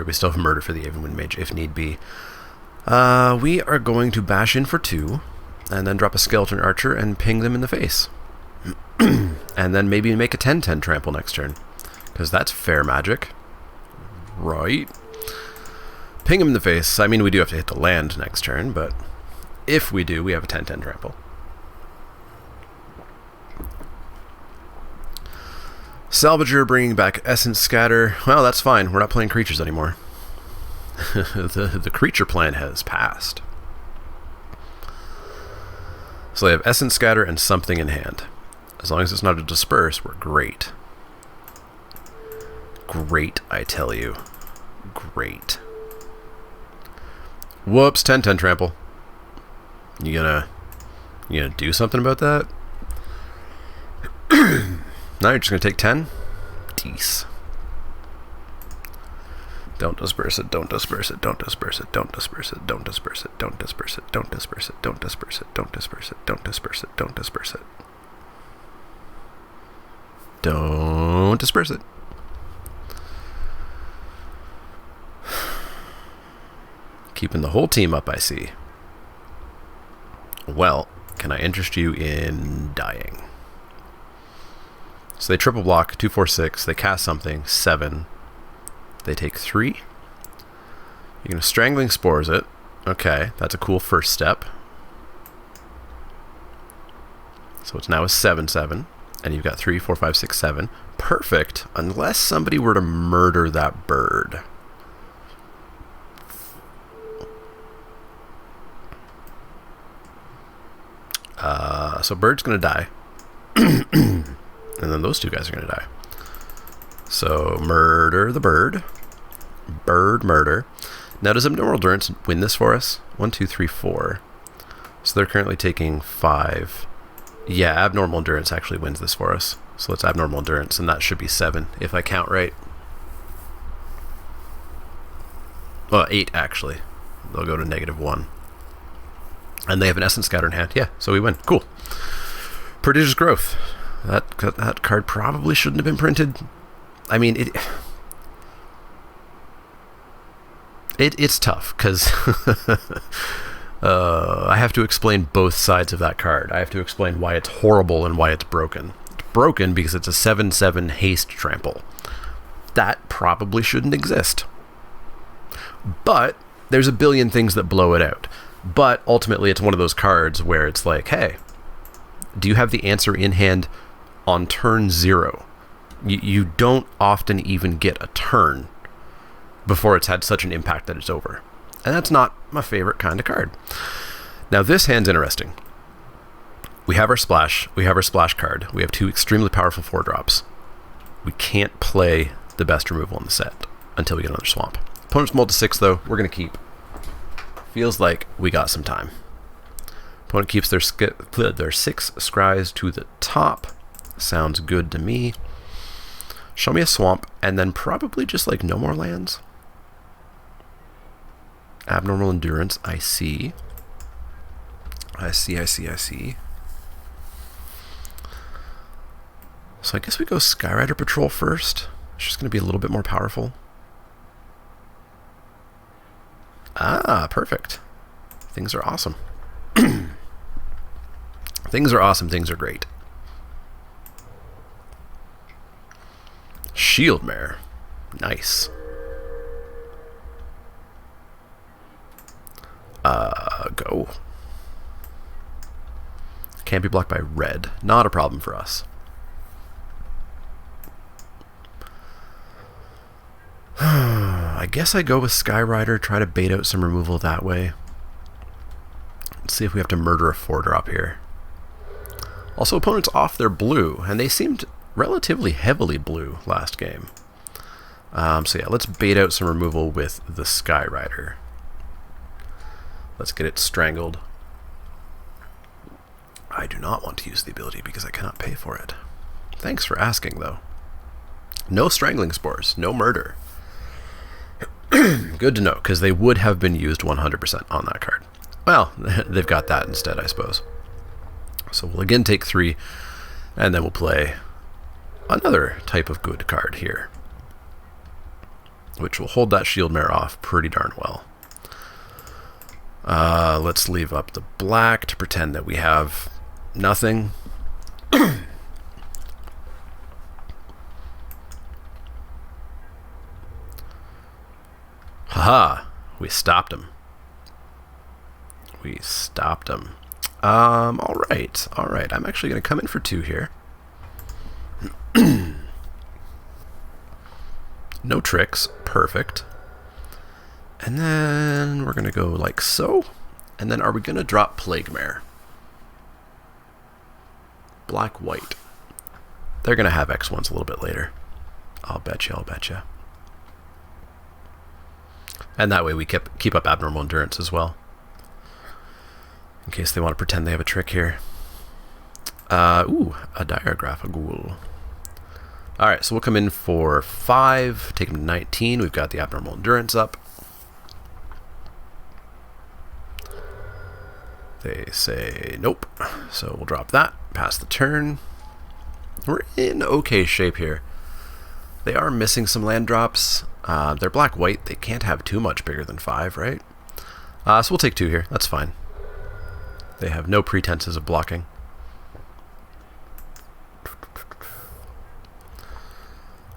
We still have Murder for the Aven Windmage if need be. We are going to bash in for 2, and then drop a Skeleton Archer and ping them in the face. And then maybe make a 10-10 trample next turn. Because that's fair magic. Right. Ping him in the face. I mean, we do have to hit the land next turn, but if we do, we have a 10-10 trample. Salvager bringing back Essence Scatter. Well, that's fine. We're not playing creatures anymore. the creature plan has passed. So they have Essence Scatter and something in hand. As long as it's not a Disperse, we're great. Great, I tell you. Great. Whoops, 10-10 trample. You gonna do something about that? Now you're just gonna take 10? Deece. Don't disperse it, don't disperse it, don't disperse it, don't disperse it, don't disperse it, don't disperse it, don't disperse it, don't disperse it, don't disperse it, don't disperse it, don't disperse it. Don't disperse it. Keeping the whole team up, I see. Well, can I interest you in dying? So they triple block, 2, 4, 6. They cast something, 7. They take 3. You're going to Strangling Spores it. Okay, that's a cool first step. So it's now a 7/7. And you've got 3, 4, 5, 6, 7. Perfect, unless somebody were to murder that bird. So bird's going to die. And then those two guys are going to die. So murder the bird. Bird murder. Now does Abnormal Endurance win this for us? 1, 2, 3, 4. So they're currently taking 5. Yeah, Abnormal Endurance actually wins this for us. So let's Abnormal Endurance, and that should be 7, if I count right. Well, 8 actually. They'll go to -1. And they have an Essence Scatter in hand. Yeah, so we win. Cool. Prodigious Growth. That card probably shouldn't have been printed. I mean, it's tough, because I have to explain both sides of that card. I have to explain why it's horrible and why it's broken. It's broken because it's a 7/7 haste trample. That probably shouldn't exist. But there's a billion things that blow it out. But ultimately, it's one of those cards where it's like, hey, do you have the answer in hand on turn 0? You don't often even get a turn before it's had such an impact that it's over. And that's not my favorite kind of card. Now, this hand's interesting. We have our splash. We have our splash card. We have 2 extremely powerful 4-drops. We can't play the best removal in the set until we get another swamp. Opponent's mulled to 6, though. We're going to keep. Feels like we got some time. Opponent keeps their 6 scries to the top. Sounds good to me. Show me a swamp, and then probably just like no more lands. Abnormal Endurance, I see. I see. So I guess we go Skyrider Patrol first. It's just going to be a little bit more powerful. Ah, perfect. Things are awesome. Things are awesome. Things are great. Shield Mare. Nice. Go. Can't be blocked by red. Not a problem for us. I guess I go with Skyrider, try to bait out some removal that way. Let's see if we have to murder a 4-drop here. Also, opponents off their blue, and they seemed relatively heavily blue last game. So yeah, let's bait out some removal with the Skyrider. Let's get it strangled. I do not want to use the ability because I cannot pay for it. Thanks for asking, though. No Strangling Spores, no murder. Good to know, because they would have been used 100% on that card. Well, they've got that instead, I suppose. So we'll again take 3, and then we'll play another type of good card here, which will hold that Shield Mare off pretty darn well. Let's leave up the black to pretend that we have nothing. Haha, We stopped him. We stopped him. All right. I'm actually going to come in for 2 here. No tricks. Perfect. And then we're going to go like so. And then are we going to drop Plague Mare? Black, white. They're going to have X1s a little bit later. I'll bet you. And that way we keep up abnormal endurance as well. In case they want to pretend they have a trick here. Ooh, a diagraph, a ghoul. Alright, so we'll come in for 5, take him to 19. We've got the abnormal endurance up. They say nope, so we'll drop that, pass the turn. We're in okay shape here. They are missing some land drops. They're black-white. They can't have too much bigger than 5, right? So we'll take 2 here. That's fine. They have no pretenses of blocking.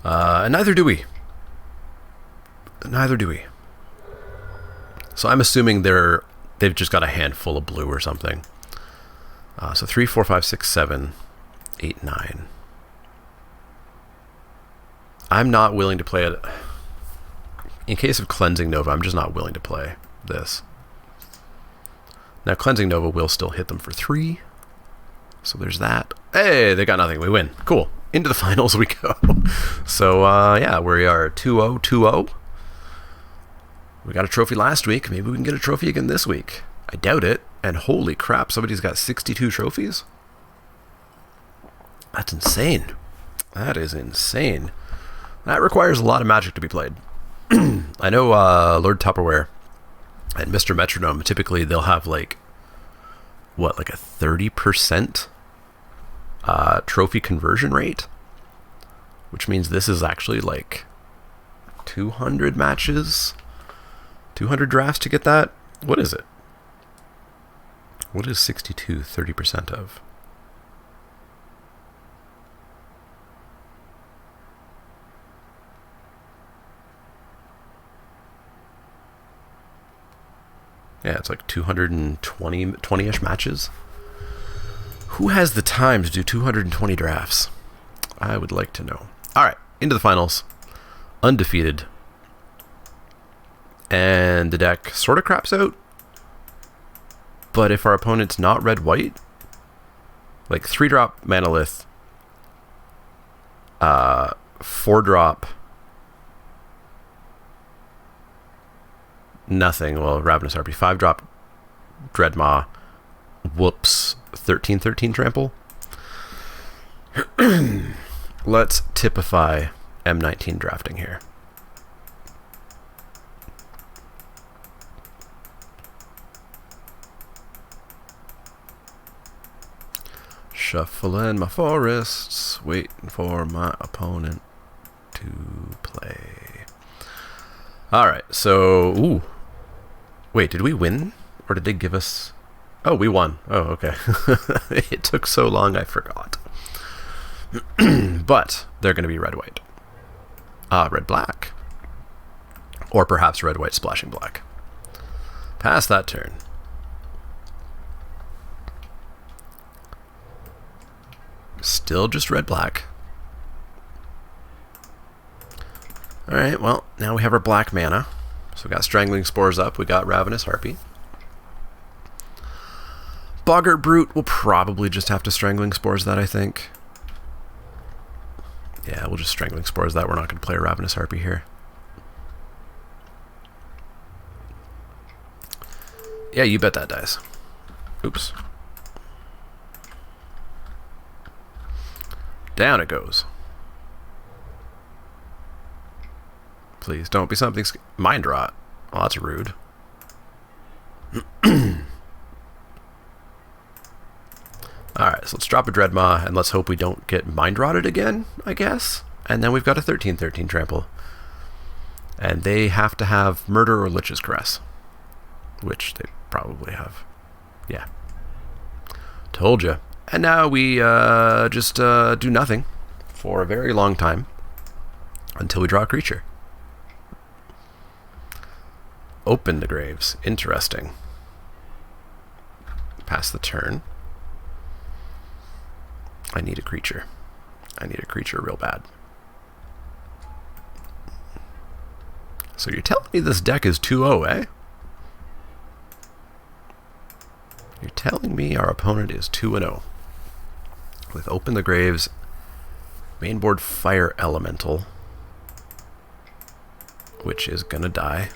And neither do we. So I'm assuming they've just got a handful of blue or something. So 3, 4, 5, 6, 7, 8, 9. I'm not willing to play it. In case of Cleansing Nova, I'm just not willing to play this. Now, Cleansing Nova will still hit them for 3. So there's that. Hey, they got nothing. We win. Cool. Into the finals we go. So, yeah, we are 2-0, 2-0. We got a trophy last week. Maybe we can get a trophy again this week. I doubt it. And holy crap, somebody's got 62 trophies? That's insane. That is insane. That requires a lot of Magic to be played. I know Lord Tupperware and Mr. Metronome, typically they'll have like a 30% trophy conversion rate, which means this is actually like 200 matches, 200 drafts to get that. What is it? What is 62 30% of? Yeah, it's like 220-ish matches. Who has the time to do 220 drafts? I would like to know. All right, into the finals. Undefeated. And the deck sort of craps out. But if our opponent's not red-white, like 3-drop Manalith, 4-drop nothing, well, Ravenous Harpy, 5-drop Dreadmaw, whoops, 13/13 trample. Let's typify M19 drafting here. Shuffling my forests, waiting for my opponent to play. Alright, so, ooh. Wait, did we win? Or did they give us... Oh, we won. Oh, okay. It took so long, I forgot. But they're going to be red-white. Red-black. Or perhaps red-white splashing black. Pass that turn. Still just red-black. Alright, well, now we have our black mana. So we got Strangling Spores up, we got Ravenous Harpy. Boggart Brute will probably just have to Strangling Spores that, I think. Yeah, we'll just Strangling Spores that. We're not going to play a Ravenous Harpy here. Yeah, you bet that dies. Oops. Down it goes. Please don't be something... Mind Rot. Oh, that's rude. Alright, so let's drop a Dreadmaw, and let's hope we don't get Mind Rotted again, I guess. And then we've got a 13/13 trample. And they have to have Murder or Lich's Caress. Which they probably have. Yeah. Told ya. And now we just do nothing for a very long time until we draw a creature. open the graves. Interesting. Pass the turn. I need a creature. I need a creature real bad. So you're telling me this deck is 2-0, eh? You're telling me our opponent is 2-0. With Open the Graves, mainboard Fire Elemental, which is gonna die.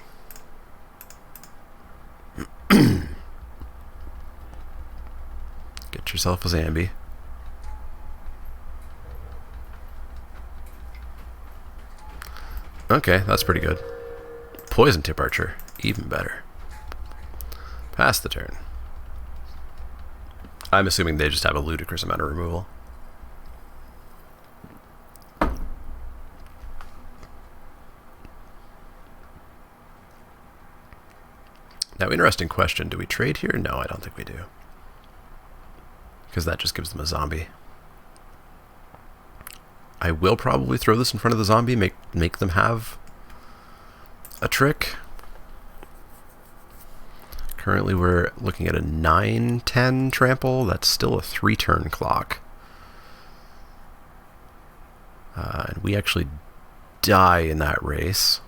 Get yourself a Zambi. Okay, that's pretty good. Poison Tip Archer, even better. Pass the turn. I'm assuming they just have a ludicrous amount of removal. Now, interesting question. Do we trade here? No, I don't think we do. Because that just gives them a zombie. I will probably throw this in front of the zombie, make them have a trick. Currently we're looking at a 9-10 trample. That's still a 3-turn clock. And we actually die in that race.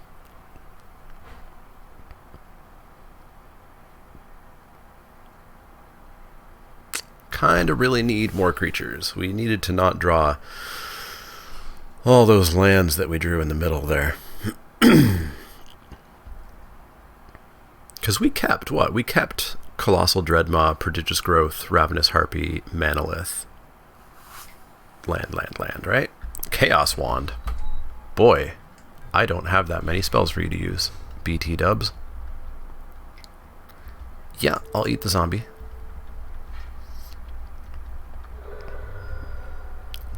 Kind of really need more creatures. We needed to not draw all those lands that we drew in the middle there. Because we kept what? We kept Colossal Dreadmaw, Prodigious Growth, Ravenous Harpy, Manalith. Land, right? Chaos Wand. Boy, I don't have that many spells for you to use. BT dubs. Yeah, I'll eat the zombie.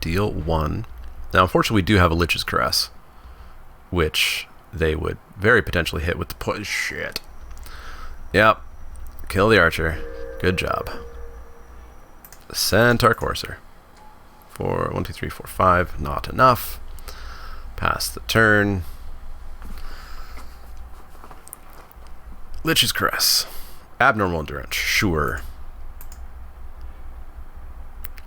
Deal 1. Now, unfortunately, we do have a Lich's Caress, which they would very potentially hit with the poison. Shit. Yep. Kill the archer. Good job. Centaur Courser. 1, 2, 3, 4, 5. Not enough. Pass the turn. Lich's Caress. Abnormal Endurance. Sure.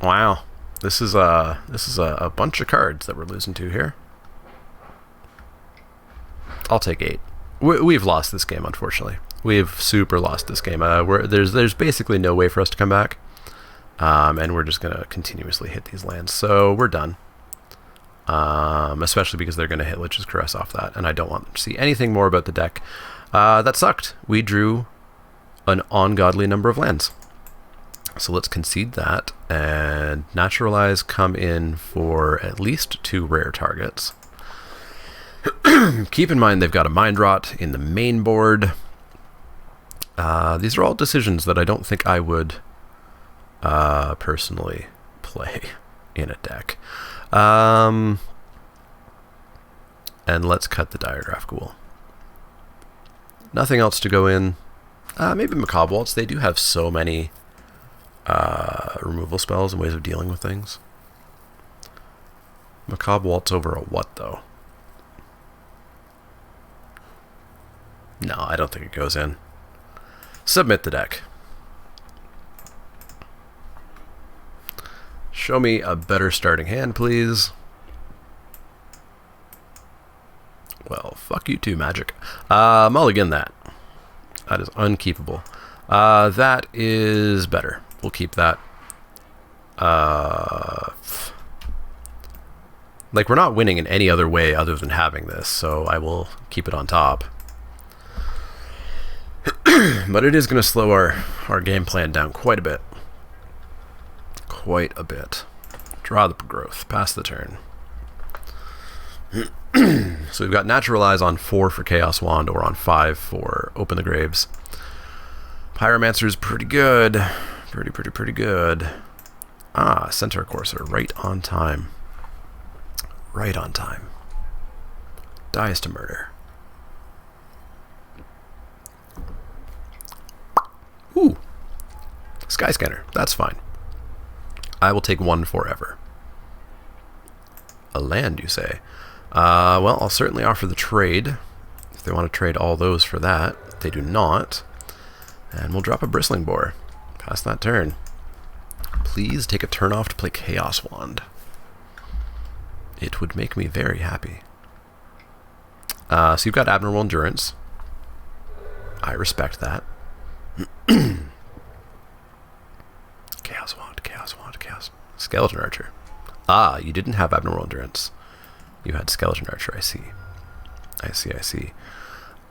Wow. This is a bunch of cards that we're losing to here. I'll take 8. We've lost this game, unfortunately. We've super lost this game. There's basically no way for us to come back, and we're just gonna continuously hit these lands. So we're done. Especially because they're gonna hit Lich's Caress off that, and I don't want them to see anything more about the deck. That sucked. We drew an ungodly number of lands. So let's concede that, and Naturalize come in for at least 2 rare targets. Keep in mind they've got a Mind Rot in the main board. These are all decisions that I don't think I would personally play in a deck. And let's cut the Diagraph Ghoul. Nothing else to go in. Maybe Macabre Waltz. They do have so many removal spells and ways of dealing with things. Macabre Waltz over a what, though? No, I don't think it goes in. Submit the deck. Show me a better starting hand, please. Well, fuck you too, Magic. Mulligan that. That is unkeepable. That is better. We'll keep that. Like, we're not winning in any other way other than having this, so I will keep it on top. But it is going to slow our game plan down quite a bit. Quite a bit. Draw the growth. Pass the turn. So we've got Naturalize on 4 for Chaos Wand, or on 5 for Open the Graves. Pyromancer is pretty good. Pretty good. Centaur Courser. Right on time. Right on time. Dies to murder. Ooh. Sky Scanner. That's fine. I will take 1 forever. A land, you say? Well, I'll certainly offer the trade. If they want to trade all those for that. They do not. And we'll drop a Bristling Boar. Pass that turn. Please take a turn off to play Chaos Wand. It would make me very happy. So you've got Abnormal Endurance. I respect that. Chaos Wand, Chaos Wand, Chaos. Skeleton Archer. Ah, you didn't have Abnormal Endurance. You had Skeleton Archer, I see. I see.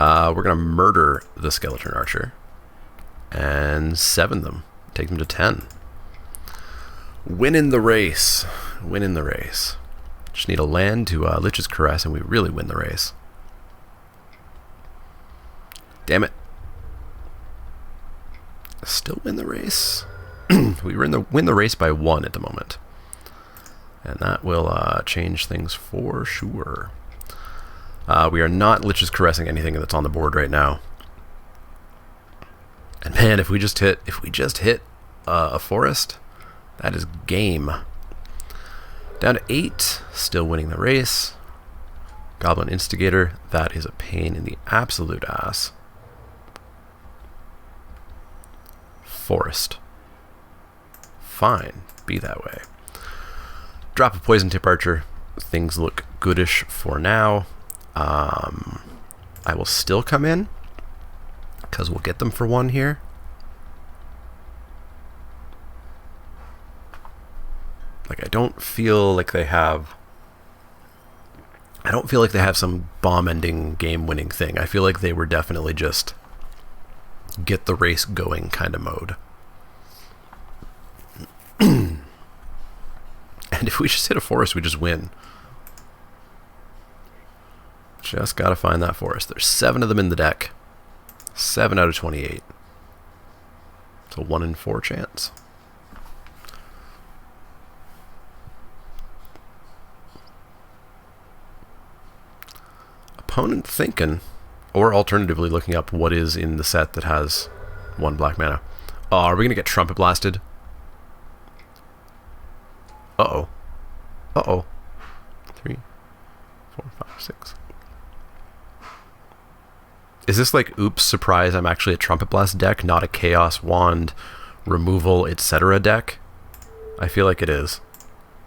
We're going to murder the Skeleton Archer. And 7 them. Take them to 10. Win in the race. Win in the race. Just need a land to Lich's Caress, and we really win the race. Damn it. Still win the race. We win the race by 1 at the moment. And that will change things for sure. We are not Lich's Caressing anything that's on the board right now. And man, if we just hit a forest, that is game. Down to 8, still winning the race. Goblin Instigator, that is a pain in the absolute ass. Forest. Fine, be that way. Drop a Poison Tip Archer. Things look goodish for now. I will still come in, because we'll get them for 1 here. Like, I don't feel like they have some bomb-ending, game-winning thing. I feel like they were definitely just get the race going kind of mode. And if we just hit a forest, we just win. Just gotta find that forest. There's 7 of them in the deck. 7 out of 28. It's a 1 in 4 chance. Opponent thinking, or alternatively looking up what is in the set that has 1 black mana. Oh, are we gonna get Trumpet Blasted? Uh-oh. Uh-oh. 3, 4, 5, 6. Is this like, oops, surprise, I'm actually a Trumpet Blast deck, not a Chaos Wand, removal, etc. deck? I feel like it is.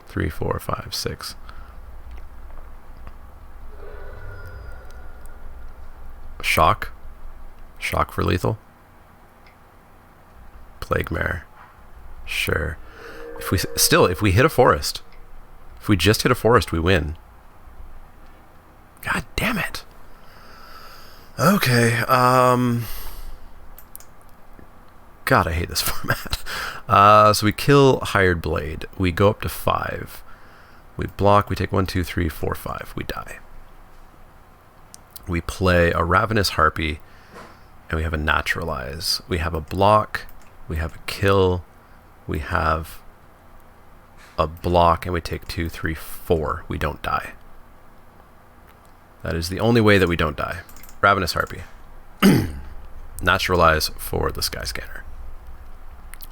3, 4, 5, 6. Shock? Shock for lethal? Plague Mare. Sure. If we hit a forest, if we just hit a forest, we win. God damn it. Okay, God, I hate this format. So we kill Hired Blade. We go up to 5. We block, we take 1, 2, 3, 4, 5. We die. We play a Ravenous Harpy, and we have a Naturalize. We have a block, we have a kill, we have a block, and we take 2, 3, 4. We don't die. That is the only way that we don't die. Ravenous Harpy. Naturalize for the Sky Scanner.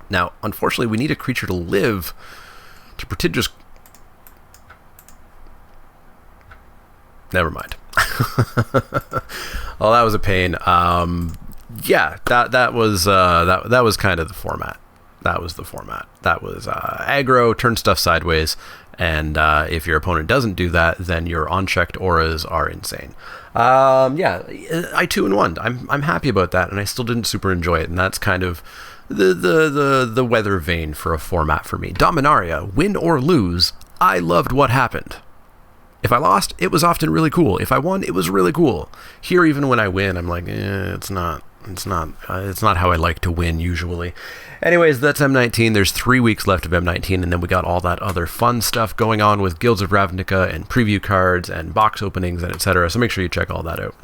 Now, unfortunately, we need a creature to live to prodigious... Never mind. Well, that was a pain. Yeah, that was kind of the format. That was the format. That was aggro, turn stuff sideways, and if your opponent doesn't do that, then your unchecked auras are insane. Yeah, I 2-1. I'm happy about that, and I still didn't super enjoy it, and that's kind of the weather vane for a format for me. Dominaria, win or lose, I loved what happened. If I lost, it was often really cool. If I won, it was really cool. Here, even when I win, I'm like, it's not how I like to win usually. Anyways, that's M19. There's 3 weeks left of M19, and then we got all that other fun stuff going on with Guilds of Ravnica and preview cards and box openings and etc. So make sure you check all that out.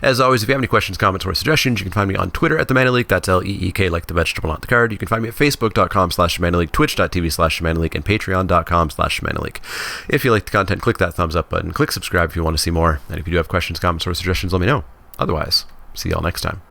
As always, if you have any questions, comments, or suggestions, you can find me on Twitter at the Mana Leek. That's LEEK, like the vegetable, not the card. You can find me at facebook.com/ShamanaLeek, twitch.tv/ShamanaLeek, and patreon.com/ShamanaLeek. If you like the content, click that thumbs up button. Click subscribe if you want to see more. And if you do have questions, comments, or suggestions, let me know. Otherwise, see y'all next time.